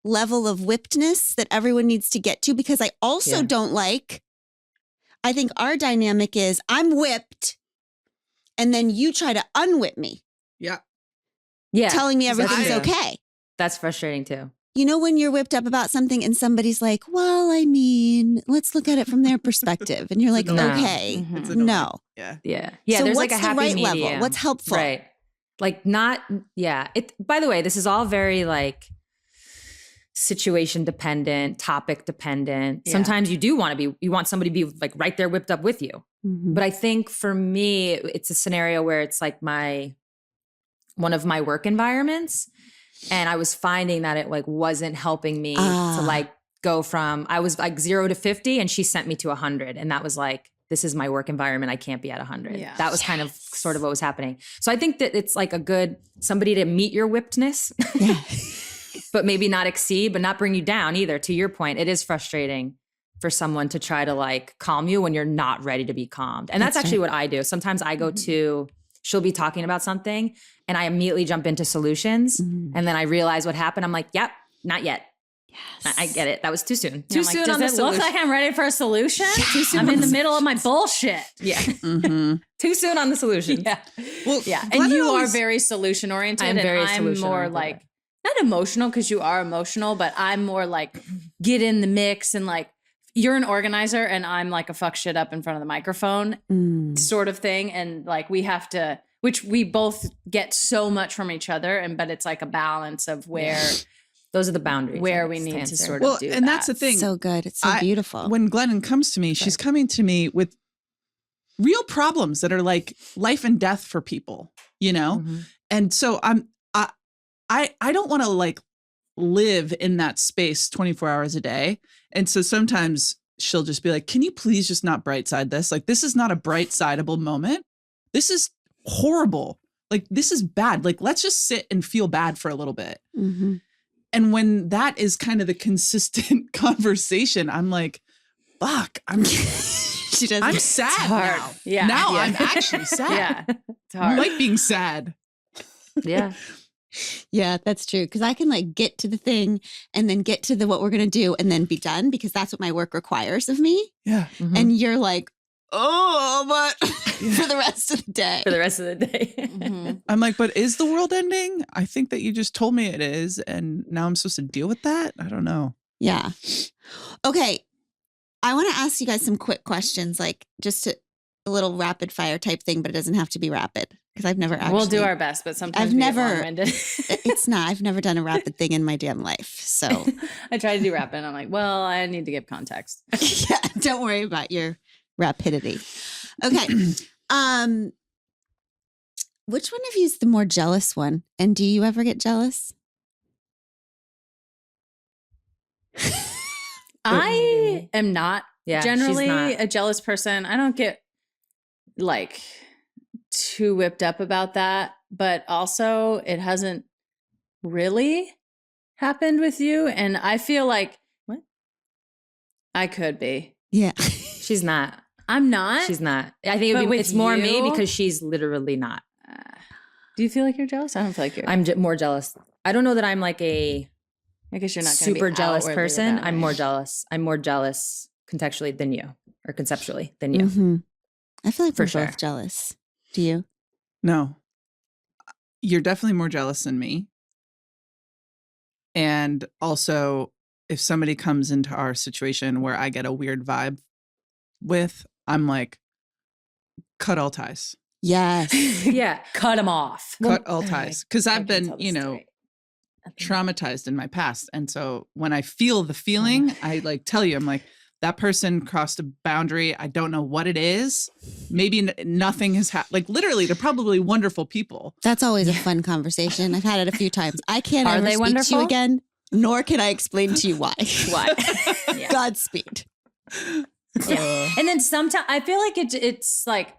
level of whippedness that everyone needs to get to, because I also don't like, I think our dynamic is I'm whipped and then you try to unwhip me. Yeah. Yeah. Telling me everything's okay. That's frustrating too. When you're whipped up about something and somebody's like, well, I mean, let's look at it from their perspective. And you're like, No. okay, It's annoying. no. Yeah. Yeah. Yeah. So There's what's like a the happy right medium. level? What's helpful? Right. Like not, yeah. By the way, this is all very like situation dependent, topic dependent. Yeah. Sometimes you want somebody to be like right there whipped up with you. Mhm. But I think for me, it's a scenario where it's like one of my work environments. And I was finding that it like wasn't helping me to like go from, I was like 0 to 50 and she sent me to 100. And that was like, this is my work environment. I can't be at 100. Yeah. That was kind of sort of what was happening. So I think that it's like a good somebody to meet your whippedness, but maybe not exceed, but not bring you down either. To your point, it is frustrating for someone to try to like calm you when you're not ready to be calmed. And that's actually what I do. Sometimes I go to, she'll be talking about something and I immediately jump into solutions. And then I realize what happened. I'm like, yep, not yet. Yes. I get it. That was too soon. And Too I'm like, soon does on the it look solution. like I'm ready for a solution? Yes. I'm in the middle of my bullshit. Yeah. Mhm. Too soon on the solution. Yeah. Well, Yeah. Glennon And you always- are very solution oriented. I'm very and I'm solution more oriented. like, not emotional because you are emotional, but I'm more like get in the mix and like, you're an organizer and I'm like a fuck shit up in front of the microphone sort of thing. And like we have to, which we both get so much from each other. But it's like a balance of where Those are the boundaries. where I we guess, need to answer. sort Well, of do and that's the that. thing. So good. It's so I- beautiful. When Glennon comes to me, she's coming to me with real problems that are like life and death for people, you know? Mhm. And so I don't want to like live in that space 24 hours a day. And so sometimes she'll just be like, can you please just not bright side this? Like, this is not a bright sideable moment. This is horrible. Like, this is bad. Like, let's just sit and feel bad for a little bit. Mhm. And when that is kind of the consistent conversation, I'm like, fuck, She does. I'm sad hard. now. Yeah. Now Yeah. I'm actually sad. Yeah. It's I hard. like being sad. Yeah. Yeah, that's true. Because I can like get to the thing and then get to the what we're gonna do and then be done because that's what my work requires of me. Yeah. Mhm. And you're like, oh, but for the rest of the day. For the rest of the day. Mhm. I'm like, but is the world ending? I think that you just told me it is. And now I'm supposed to deal with that? I don't know. Yeah. Okay. I want to ask you guys some quick questions, like just a little rapid fire type thing, but it doesn't have to be rapid because I've never actually. We'll do our best, but sometimes I've we get never- long-winded. It's not. I've never done a rapid thing in my damn life. So I try to do rapid and I'm like, well, I need to give context. yeah, don't worry about your rapidity. Okay. Which one of you is the more jealous one? And do you ever get jealous? I am not Yeah. generally she's not. a jealous person. I don't get like too whipped up about that, but also it hasn't really happened with you. And I feel like What? I could be. Yeah. She's not. I'm not. She's not. I think But with it's more me you- because she's literally not. Do you feel like you're jealous? I don't feel like you're. I'm more jealous. I don't know that I'm like a I guess you're not gonna be super jealous outwardly person. that I'm way. more jealous. I'm more jealous contextually than you, or conceptually than you. Mhm. I feel like For we're sure. both jealous. Do you? No. You're definitely more jealous than me. And also, if somebody comes into our situation where I get a weird vibe with, I'm like, cut all ties. Yes. Yeah. Cut them off. Cut all ties. Because I I've can been, tell the you know, story. traumatized in my past. And so when I feel the feeling, I like tell you, I'm like, that person crossed a boundary. I don't know what it is. Maybe nothing has happened. Like literally, they're probably wonderful people. That's always a fun conversation. I've had it a few times. I can't Are ever they speak to wonderful? you again, nor can I explain to you why. Why? Yeah. Godspeed. And then sometimes I feel like it's like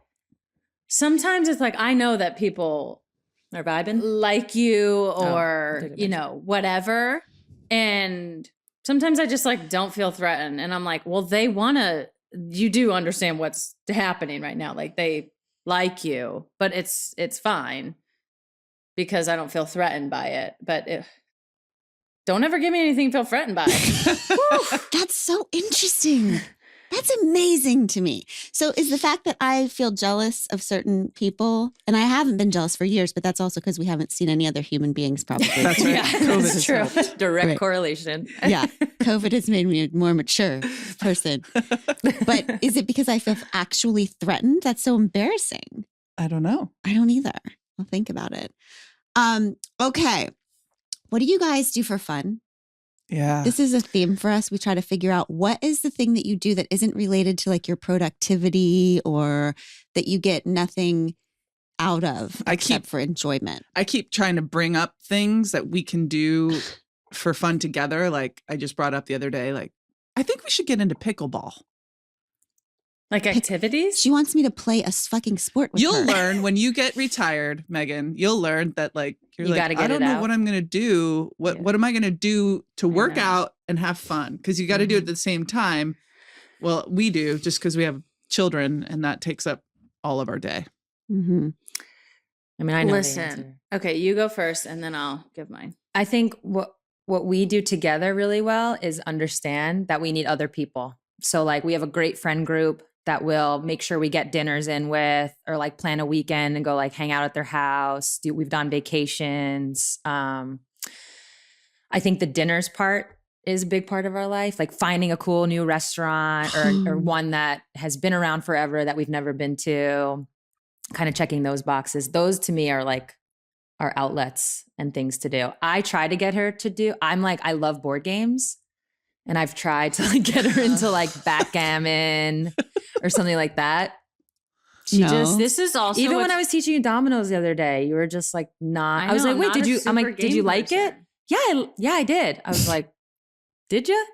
sometimes it's like I know that people Or vibing? like you I or took it you next know whatever, and sometimes I just like don't feel threatened, and I'm like, well, they want to. You do understand what's happening right now, like they like you, but it's fine because I don't feel threatened by it. But if don't ever give me anything to feel threatened by. That's so interesting. That's amazing to me. So is the fact that I feel jealous of certain people, and I haven't been jealous for years, but that's also because we haven't seen any other human beings probably. That's right. Yeah, COVID that's has true. helped. Direct Right. correlation. Yeah. COVID has made me a more mature person. But is it because I feel actually threatened? That's so embarrassing. I don't know. I don't either. I'll think about it. Okay. What do you guys do for fun? Yeah. This is a theme for us. We try to figure out what is the thing that you do that isn't related to like your productivity or that you get nothing out of except for enjoyment. I keep trying to bring up things that we can do for fun together. Like I just brought up the other day, like, I think we should get into pickleball. Like activities? She wants me to play a fucking sport with You'll her. learn when you get retired, Megan. You'll learn that like you're You like, gotta get I don't it know out. what I'm gonna do. What Yeah. what am I gonna do to work know. out and have fun? Because you got to do it at the same time. Well, we do just because we have children, and that takes up all of our day. Mhm. I mean, I know the Listen. answer. Okay, you go first and then I'll give mine. I think what what we do together really well is understand that we need other people. So like we have a great friend group that will make sure we get dinners in with, or like plan a weekend and go like hang out at their house. We've done vacations. I think the dinners part is a big part of our life, like finding a cool new restaurant or one that has been around forever that we've never been to, kind of checking those boxes. Those to me are like our outlets and things to do. I try to get her to do, I'm like, I love board games. And I've tried to like get her into like backgammon or something like that. This is also even when I was teaching you dominoes the other day, you were just like I was like, wait, did you? I'm like, did you like it? Yeah, I did. I was like, did you?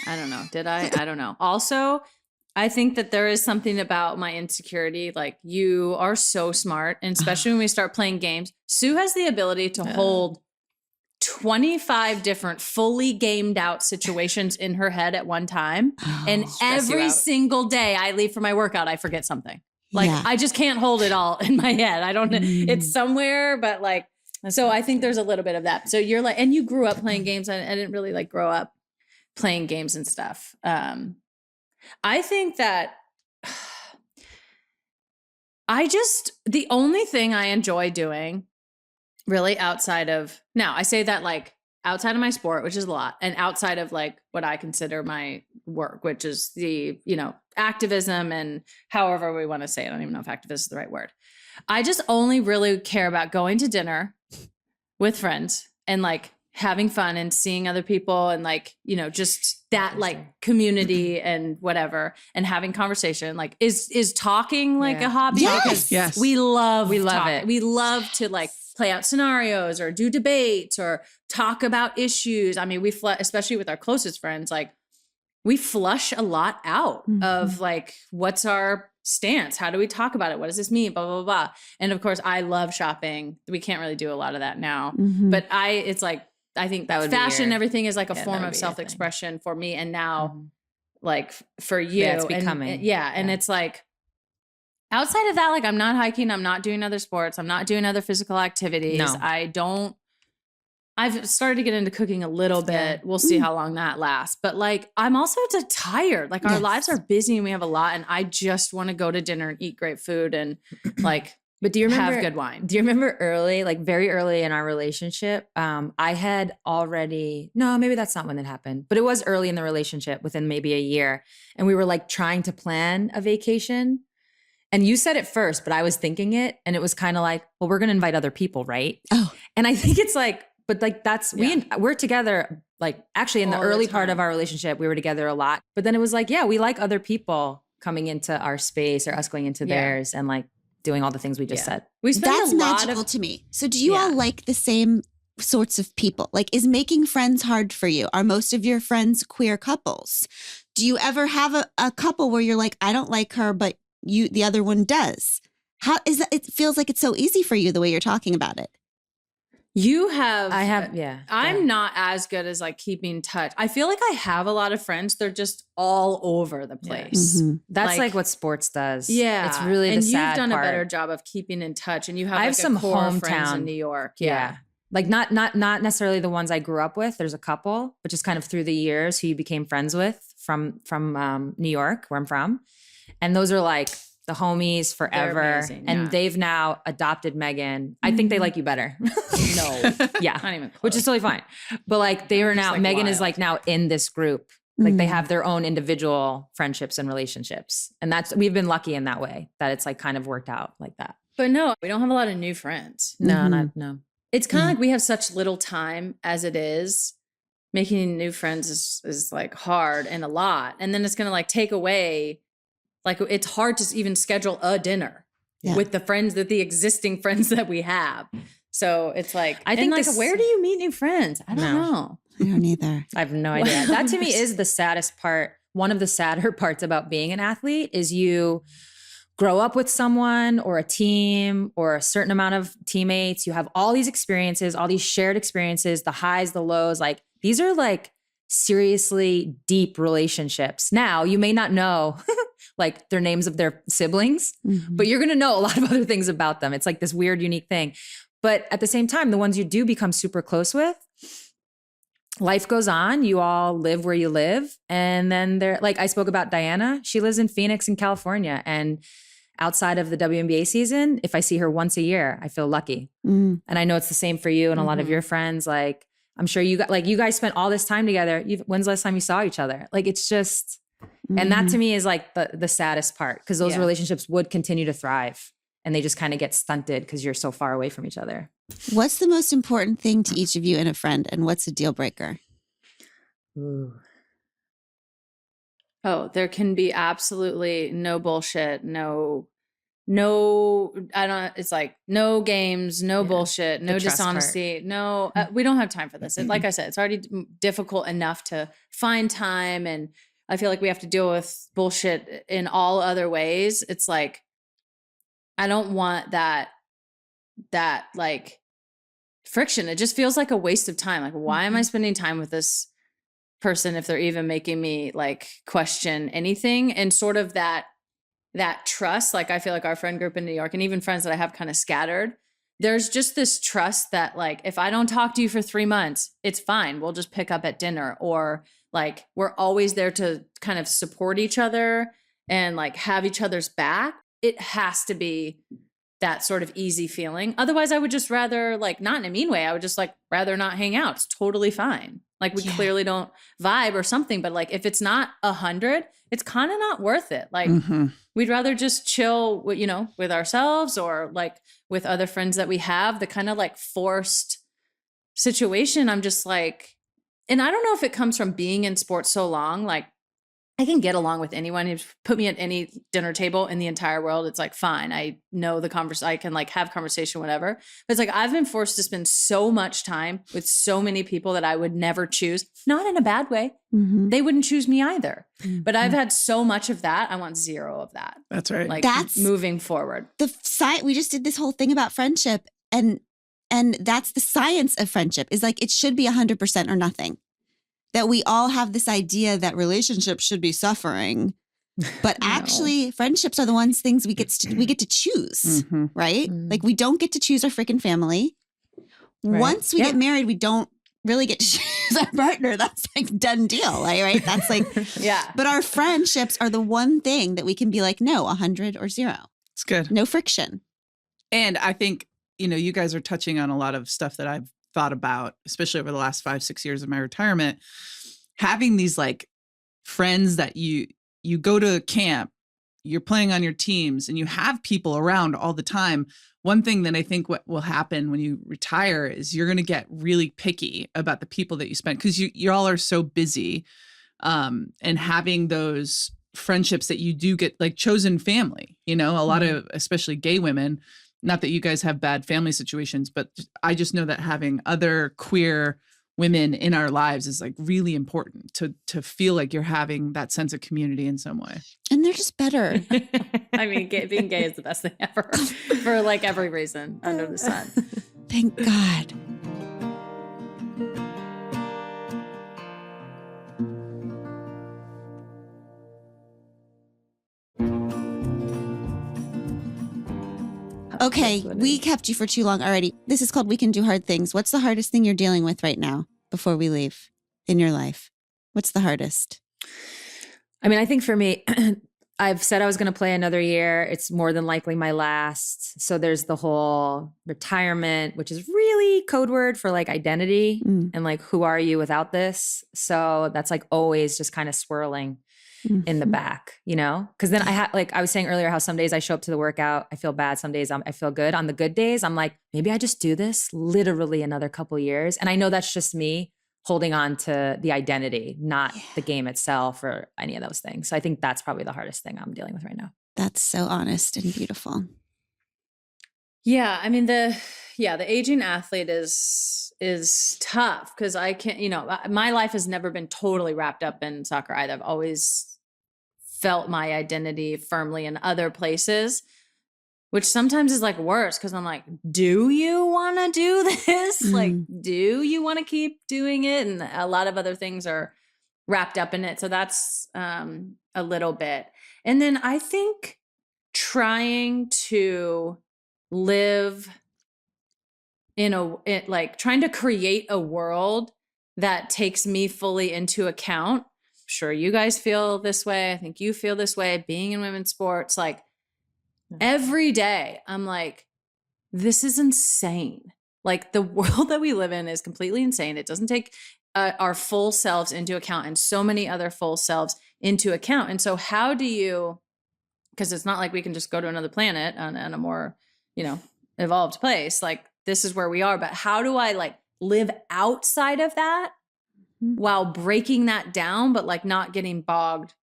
I don't know. Did I? I don't know. Also, I think that there is something about my insecurity. Like you are so smart, and especially when we start playing games, Sue has the ability to hold 25 different fully gamed out situations in her head at one time. And every single day I leave for my workout, I forget something. Like I just can't hold it all in my head. I don't know. It's somewhere, but like, so I think there's a little bit of that. So you're like, and you grew up playing games. I didn't really like grow up playing games and stuff. I think that the only thing I enjoy doing really outside of, now I say that like outside of my sport, which is a lot, and outside of like what I consider my work, which is the, activism and however we want to say it. I don't even know if activist is the right word. I just only really care about going to dinner with friends and like having fun and seeing other people and like, just that like community and whatever, and having conversation. Like is talking like a hobby? Yes. Because we love it. We love to like play out scenarios or do debates or talk about issues. I mean, especially with our closest friends, like we flush a lot out of like, what's our stance? How do we talk about it? What does this mean? Blah, blah, blah. And of course I love shopping. We can't really do a lot of that now, but it's like, I think that fashion, everything is like a form of self-expression for me. And now like for you, it's becoming. And it's like, outside of that, like I'm not hiking, I'm not doing other sports, I'm not doing other physical activities. No. I've started to get into cooking a little bit. We'll see how long that lasts. But like, I'm also just tired. Like our lives are busy and we have a lot. And I just want to go to dinner and eat great food and like, but do you remember, have good wine. Do you remember very early in our relationship, I had already, no, maybe that's not when it happened, but it was early in the relationship within maybe a year. And we were like trying to plan a vacation. And you said it first, but I was thinking it. And it was kind of like, well, we're going to invite other people, right? Oh. And I think it's like, but like we're together, like actually in the early part of our relationship, we were together a lot. But then it was like, we like other people coming into our space or us going into theirs and like doing all the things we just said. That's magical to me. So do you all like the same sorts of people? Like, is making friends hard for you? Are most of your friends queer couples? Do you ever have a couple where you're like, I don't like her, but the other one does? How is that? It feels like it's so easy for you the way you're talking about it. I'm not as good as like keeping touch. I feel like I have a lot of friends. They're just all over the place. That's like what sports does. Yeah. It's really the sad you've done part. a better job of keeping in touch. And you have, I like have some core hometown friends in New York. Yeah. Like not necessarily the ones I grew up with. There's a couple, but just kind of through the years who you became friends with from New York, where I'm from. And those are like the homies forever. Amazing, and they've now adopted Megan. I think they like you better. No. Yeah. Not even close. Which is totally fine. But like they are now, like Megan is like now in this group. Like they have their own individual friendships and relationships. And we've been lucky in that way that it's like kind of worked out like that. But no, we don't have a lot of new friends. No. It's kind of like we have such little time as it is. Making new friends is like hard and a lot. And then it's going to like take away, like it's hard to even schedule a dinner with the existing friends that we have. So it's like, I think like, where do you meet new friends? I don't know. I don't either. I have no idea. That to me is the saddest part. One of the sadder parts about being an athlete is you grow up with someone or a team or a certain amount of teammates. You have all these experiences, all these shared experiences, the highs, the lows. Like these are like seriously deep relationships. Now you may not know like their names of their siblings, but you're going to know a lot of other things about them. It's like this weird, unique thing. But at the same time, the ones you do become super close with, life goes on. You all live where you live. And then like I spoke about Diana, she lives in Phoenix in California. And outside of the WNBA season, if I see her once a year, I feel lucky. And I know it's the same for you and a lot of your friends. Like, I'm sure you guys spent all this time together. When's the last time you saw each other? Like, it's just, and that to me is like the saddest part, because those relationships would continue to thrive and they just kind of get stunted because you're so far away from each other. What's the most important thing to each of you in a friend, and what's a deal breaker? Ooh. Oh, there can be absolutely no bullshit, it's like no games, no bullshit, no dishonesty, no, we don't have time for this. Like I said, it's already difficult enough to find time. And I feel like we have to deal with bullshit in all other ways. It's like, I don't want that like friction. It just feels like a waste of time. Like, why am I spending time with this person if they're even making me like question anything? And sort of that trust, like I feel like our friend group in New York, and even friends that I have kind of scattered, there's just this trust that like, if I don't talk to you for 3 months, it's fine. We'll just pick up at dinner, or like, we're always there to kind of support each other and like have each other's back. It has to be that sort of easy feeling. Otherwise, I would just rather, like, not in a mean way, I would just like rather not hang out. It's totally fine. Like, we clearly don't vibe or something, but like, if it's not 100, it's kind of not worth it. Like, we'd rather just chill with, with ourselves, or like with other friends that we have. The kind of like forced situation, I'm just like, and I don't know if it comes from being in sports so long. Like, I can get along with anyone. You put me at any dinner table in the entire world, it's like, fine. I know the conversation. I can like have conversation, whatever. But it's like, I've been forced to spend so much time with so many people that I would never choose, not in a bad way. They wouldn't choose me either. But I've had so much of that. I want zero of that. That's right. Like, That's moving forward. We just did this whole thing about friendship, and that's the science of friendship, is like, it should be 100% or nothing. That we all have this idea that relationships should be suffering, but actually friendships are the things we get to choose, right? Like, we don't get to choose our freaking family. Right. Once we get married, we don't really get to choose our partner. That's like done deal, right? That's like, But our friendships are the one thing that we can be like, no, 100 or 0. It's good. No friction. And I think, you guys are touching on a lot of stuff that I've thought about, especially over the last 5-6 years of my retirement. Having these like friends that you go to camp, you're playing on your teams, and you have people around all the time. One thing that I think what will happen when you retire is you're going to get really picky about the people that you spend, because you all are so busy, and having those friendships that you do get, like chosen family, a lot of, especially gay women, not that you guys have bad family situations, but I just know that having other queer women in our lives is like really important to feel like you're having that sense of community in some way. And they're just better. I mean, being gay is the best thing ever for like every reason under the sun. Thank God. Okay, we kept you for too long already. This is called We Can Do Hard Things. What's the hardest thing you're dealing with right now before we leave in your life? What's the hardest? I mean, I think for me, I've said I was going to play another year. It's more than likely my last. So there's the whole retirement, which is really code word for like identity and like, who are you without this? So that's like always just kind of swirling in the back, because then I was saying earlier, how some days I show up to the workout, I feel bad. Some days I feel good. On the good days, I'm like, maybe I just do this literally another couple years. And I know that's just me holding on to the identity, not the game itself or any of those things. So I think that's probably the hardest thing I'm dealing with right now. That's so honest and beautiful. Yeah. I mean, the aging athlete is tough, because I can't, my life has never been totally wrapped up in soccer either. I've always felt my identity firmly in other places, which sometimes is like worse, because I'm like, do you want to do this? Like, do you want to keep doing it? And a lot of other things are wrapped up in it. So that's a little bit. And then I think trying to live trying to create a world that takes me fully into account. I'm sure you guys feel this way. I think you feel this way being in women's sports. Like every day I'm like, this is insane. Like the world that we live in is completely insane. It doesn't take our full selves into account and so many other full selves into account. And so how do you, because it's not like we can just go to another planet on a more, evolved place. Like this is where we are, but how do I like live outside of that while breaking that down, but like not getting bogged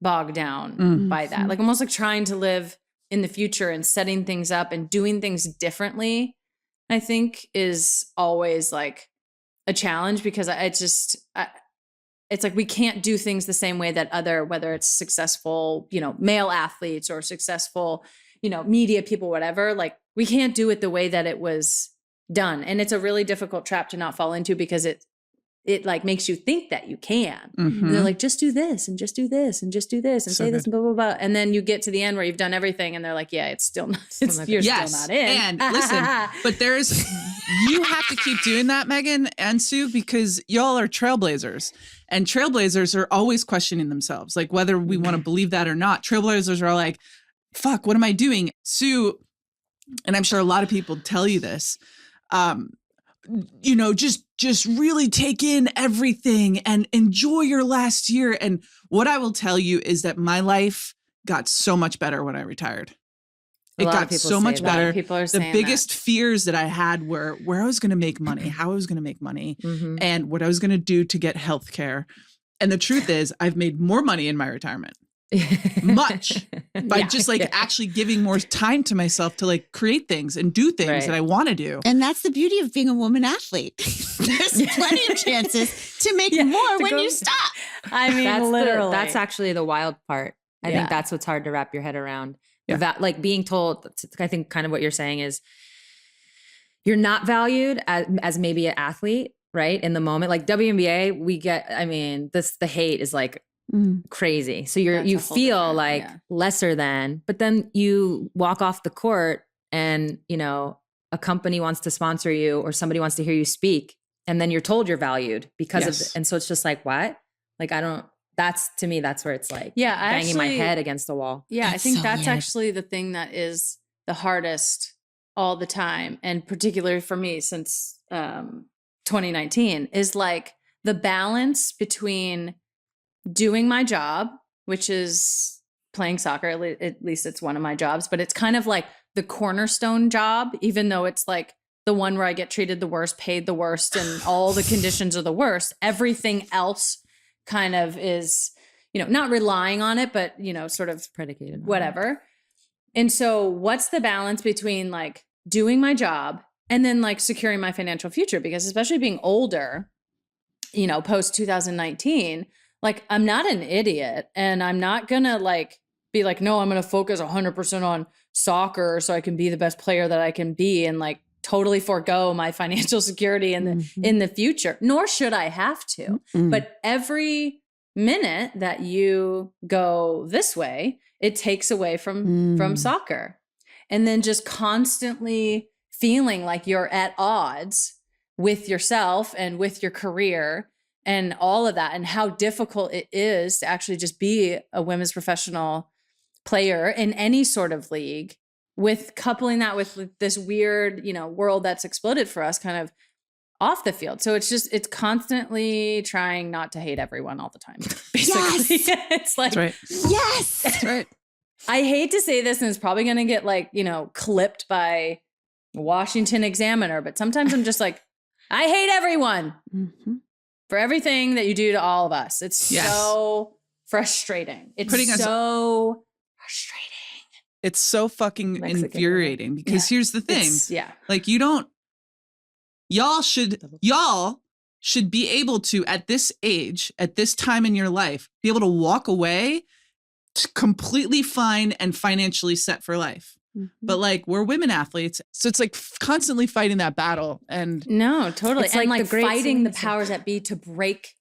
down by that? Like almost like trying to live in the future and setting things up and doing things differently, I think is always like a challenge, because it's like we can't do things the same way that whether it's successful, male athletes or successful, media people, whatever, like we can't do it the way that it was done. And it's a really difficult trap to not fall into, because it like makes you think that you can. And they're like, just do this and just do this and just do this and So say this good. and blah, blah, blah. And then you get to the end where you've done everything and they're like, yeah, it's still not, you're Yes. still not in. And listen, but you have to keep doing that, Megan and Sue, because y'all are trailblazers, and trailblazers are always questioning themselves. Like whether we want to believe that or not, trailblazers are like, fuck, what am I doing? Sue, and I'm sure a lot of people tell you this, just really take in everything and enjoy your last year. And what I will tell you is that my life got so much better when I retired. It got so much better. People are The saying biggest fears that I had were where I was going to make money, how I was going to make money, and what I was going to do to get healthcare. And the truth is, I've made more money in my retirement. Much by just like actually giving more time to myself to like create things and do things that I want to do. And that's the beauty of being a woman athlete. There's plenty of chances to make more when you stop. I mean, that's actually the wild part. I think that's what's hard to wrap your head around. That, like being told, I think kind of what you're saying is you're not valued as maybe an athlete, right? In the moment, like WNBA, we get, the hate is like crazy. So you feel like lesser than, but then you walk off the court and, a company wants to sponsor you or somebody wants to hear you speak. And then you're told you're valued because of and so it's just like, what? Like, to me, that's where it's like banging my head against the wall. Yeah. I think that's actually the thing that is the hardest all the time. And particularly for me since 2019 is like the balance between doing my job, which is playing soccer. At least it's one of my jobs, but it's kind of like the cornerstone job, even though it's like the one where I get treated the worst, paid the worst, and all the conditions are the worst. Everything else kind of is, not relying on it, but, sort of Predicated on whatever. And so what's the balance between like doing my job and then like securing my financial future? Because especially being older, post 2019, like I'm not an idiot and I'm not gonna like be like, no, I'm gonna focus 100% on soccer so I can be the best player that I can be and like totally forego my financial security in the future, nor should I have to. But every minute that you go this way, it takes away from soccer. And then just constantly feeling like you're at odds with yourself and with your career and all of that, and how difficult it is to actually just be a women's professional player in any sort of league, with coupling that with this weird, world that's exploded for us kind of off the field. So it's constantly trying not to hate everyone all the time. Basically, it's like, That's right. Yes. That's right. I hate to say this, and it's probably going to get like, clipped by Washington Examiner, but sometimes I'm just like, I hate everyone for everything that you do to all of us. It's so frustrating. It's so frustrating. It's so fucking infuriating because here's the thing. Like y'all should be able to, at this age, at this time in your life, be able to walk away completely fine and financially set for life. But like we're women athletes, so it's like constantly fighting that battle. And no, totally. It's and like like the great fighting the saying. powers that be to break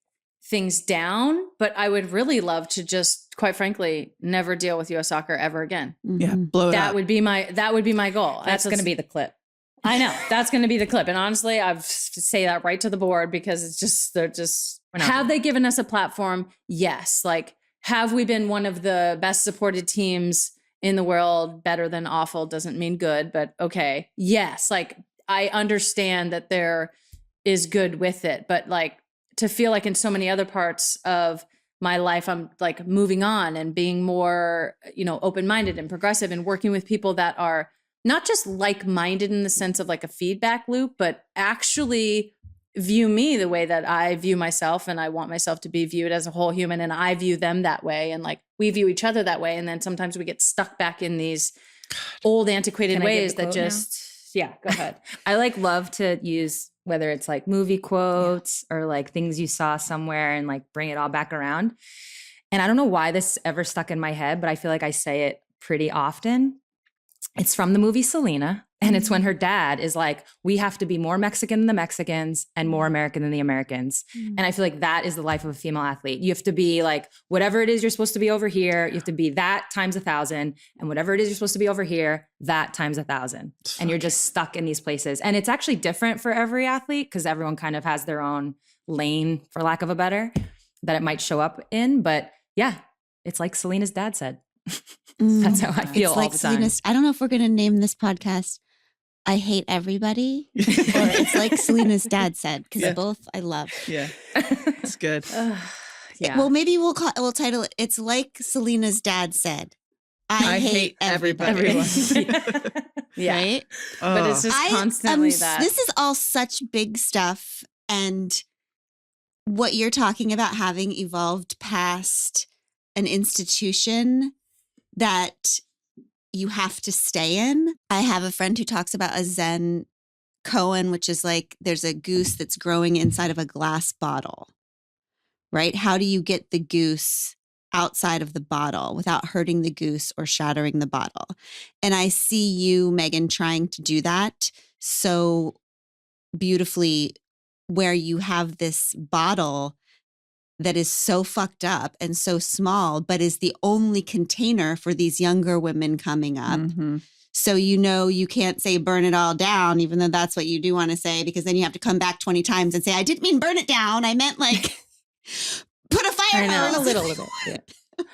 things down. But I would really love to just, quite frankly, never deal with US soccer ever again. blow it That up. would be my goal. That's going to be the clip. I know that's going to be the clip. And honestly, I've say that right to the board because it's just, have they given us a platform? Yes. Like, have we been one of the best supported teams in the world? Better than awful doesn't mean good, but okay. Yes. Like, I understand that there is good with it, but like to feel like in so many other parts of my life, I'm like moving on and being more, open-minded and progressive and working with people that are not just like-minded in the sense of like a feedback loop, but actually view me the way that I view myself, and I want myself to be viewed as a whole human, and I view them that way, and like we view each other that way. And then sometimes we get stuck back in these old antiquated ways that just, yeah, go ahead. I like love to use whether it's like movie quotes or like things you saw somewhere and like bring it all back around. And I don't know why this ever stuck in my head, but I feel like I say it pretty often. It's from the movie Selena. And it's when her dad is like, we have to be more Mexican than the Mexicans and more American than the Americans. And I feel like that is the life of a female athlete. You have to be like, whatever it is you're supposed to be over here, you have to be that times 1,000. And whatever it is you're supposed to be over here, that times 1,000. And you're just stuck in these places. And it's actually different for every athlete because everyone kind of has their own lane, for lack of a better, that it might show up in. But yeah, it's like Selena's dad said. That's how I feel it's all like the time. I don't know if we're going to name this podcast I Hate Everybody, or it's like Selena's dad said, because both I love. Yeah, it's good. Yeah. Well, maybe we'll title it, It's Like Selena's Dad Said. I hate everybody. Yeah. Right? But it's just constantly that. This is all such big stuff. And what you're talking about having evolved past an institution that you have to stay in. I have a friend who talks about a Zen koan, which is like there's a goose that's growing inside of a glass bottle, right? How do you get the goose outside of the bottle without hurting the goose or shattering the bottle? And I see you, Megan, trying to do that so beautifully, where you have this bottle that is so fucked up and so small, but is the only container for these younger women coming up. Mm-hmm. So you can't say burn it all down, even though that's what you do want to say, because then you have to come back 20 times and say, I didn't mean burn it down. I meant like put a fire Burn a little bit. Yeah.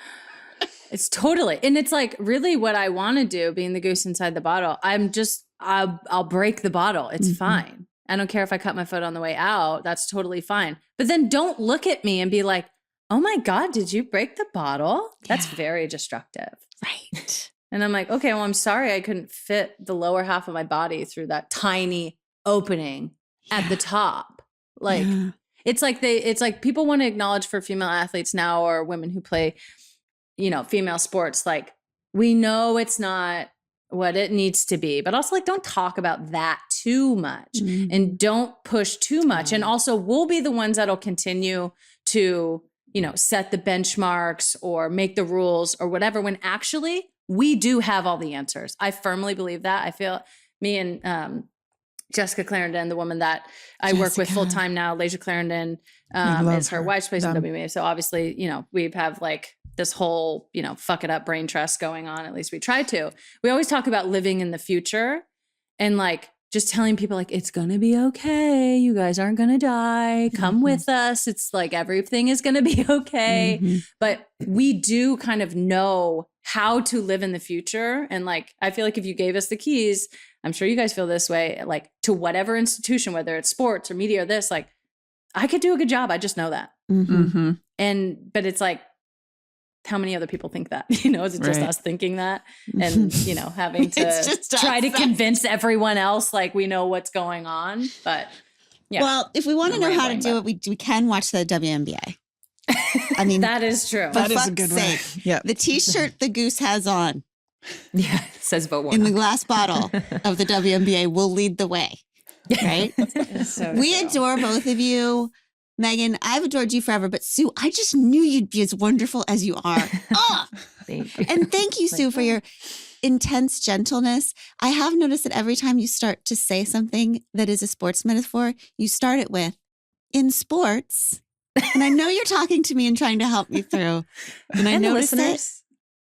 It's totally. And it's like really what I want to do, being the goose inside the bottle. I'll break the bottle. It's fine. I don't care if I cut my foot on the way out. That's totally fine. But then don't look at me and be like, oh my God, did you break the bottle? That's very destructive. Right. And I'm like, okay, well, I'm sorry I couldn't fit the lower half of my body through that tiny opening at the top. Like, it's like people want to acknowledge for female athletes now, or women who play, female sports. Like, we know it's not what it needs to be, but also like, don't talk about that too much and don't push too much. And also we'll be the ones that'll continue to, set the benchmarks or make the rules or whatever, when actually we do have all the answers. I firmly believe that. I feel me and Jessica Clarendon, the woman that I work with full time now, Leisha Clarendon, is her wife's place in WMA. So obviously, we have like this whole, fuck it up brain trust going on. At least we try to. We always talk about living in the future and like just telling people like, it's going to be okay. You guys aren't going to die. Come with us. It's like, everything is going to be okay. But we do kind of know how to live in the future. And like, I feel like if you gave us the keys, I'm sure you guys feel this way, like to whatever institution, whether it's sports or media or this, like I could do a good job. I just know that. But it's like, how many other people think that? Is it just us thinking that? And, having to try to convince everyone else like we know what's going on. But yeah. Well, if we want to know how to do it, we can watch the WNBA. I mean, that is true. For fuck's sake. Yeah. The t-shirt the goose has on Yeah. It says vote one. in the glass bottle of the WNBA will lead the way. Right? So We true. adore both of you. Megan, I've adored you forever, but Sue, I just knew you'd be as wonderful as you are. Thank you. And thank you, Sue, for your intense gentleness. I have noticed that every time you start to say something that is a sports metaphor, you start it with, in sports. And I know you're talking to me and trying to help me through. And I And the notice it. listeners.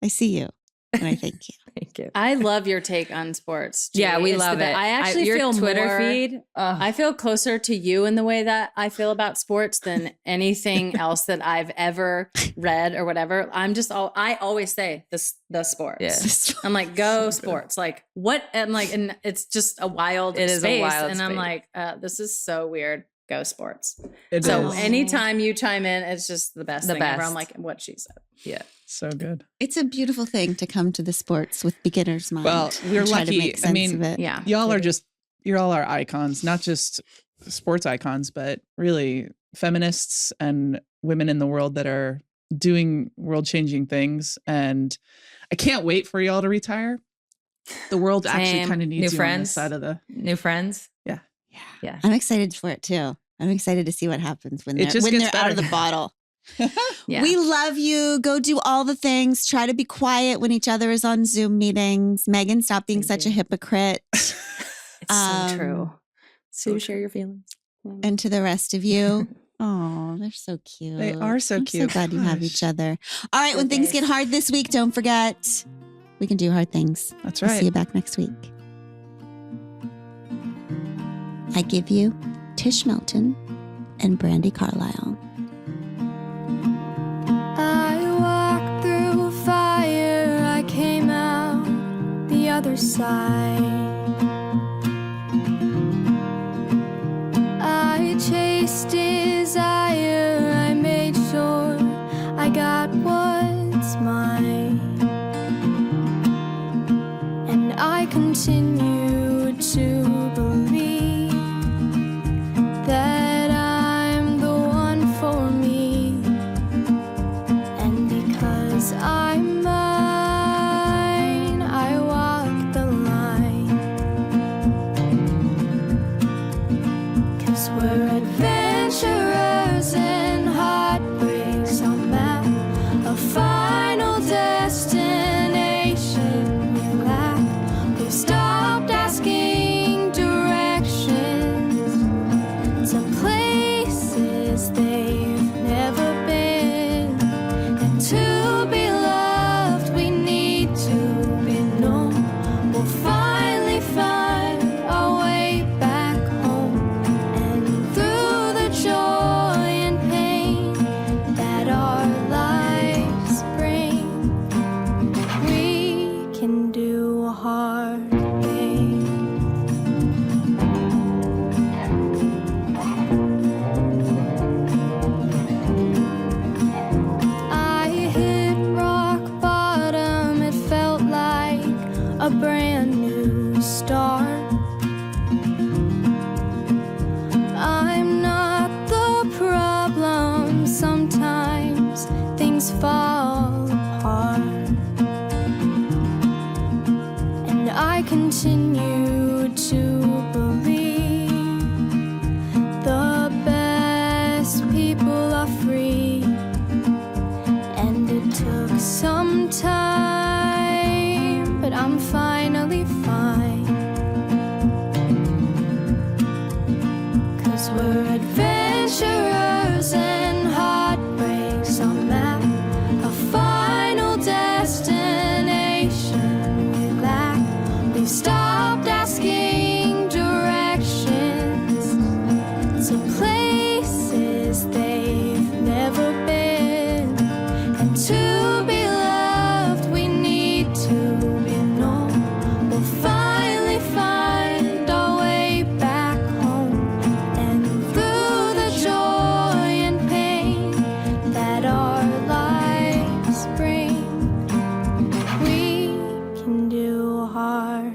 I see you. And I thank you. Thank you. I love your take on sports. Yeah, Julie. we It's love the it. be- I actually your feel Twitter more, feed. I feel closer to you in the way that I feel about sports than anything else that I've ever read or whatever. I always say the sports. Yeah. I'm like, go sports. Like what? And it's just a wild It space. is a wild and I'm space. like, this is so weird. Go sports. It So is. anytime you chime in, it's just the best The thing ever. best. I'm like, what she said. Yeah. So good. It's a beautiful thing to come to the sports with beginner's mind. Well, we're and try to lucky. make I sense mean, of it. Yeah. You're all our icons, not just sports icons, but really feminists and women in the world that are doing world changing things. And I can't wait for y'all to retire. The world actually Same. kind of needs New you on this friends. side of the. New friends. Yeah. Yeah. I'm excited for it too. I'm excited to see what happens when It they're, just when gets they're out of better. the bottle. Yeah. We love you. Go do all the things. Try to be quiet when each other is on Zoom meetings. Megan, stop being Thank such you. a hypocrite. It's so true. So Share your feelings. And to the rest of you. Oh, they're so cute. They are so I'm cute. so glad you have Gosh. each other. All right, when things get hard this week, don't forget we can do hard things. That's We'll right. see you back next week. I give you Tish Melton and Brandy Carlisle. I walked through fire, I came out the other side. I chased desire, I made sure I got what's mine. And I continue to believe that I'm the one for me. And because I'm mine, I walk the line. 'Cause we're adventurers and heartbreaks on map, a final destination we lack. We've stopped asking directions to places they've never been. And to be loved, we need to be known. We'll finally find our way back home. And through the joy and pain that our lives bring, we can do hard things. I hit rock bottom, it felt like a brand new start. I'm not the problem, sometimes things fall apart. And I continue to believe the best people are free. And it took some time, but I'm finally fine. 'Cause we're adventurers and heartbreaks on map, a final destination we lack. We've stopped asking directions to places they've never been. And to be loved, we need to be known. We'll finally find our way back home. And through the joy and pain that our lives bring, we can do hard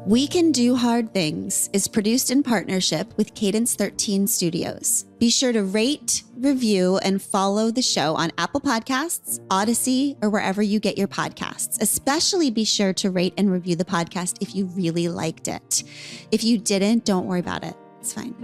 We Can Do Hard Things is produced in partnership with Cadence 13 Studios. Be sure to rate, review, and follow the show on Apple Podcasts, Odyssey, or wherever you get your podcasts. Especially be sure to rate and review the podcast if you really liked it. If you didn't, don't worry about it. It's fine.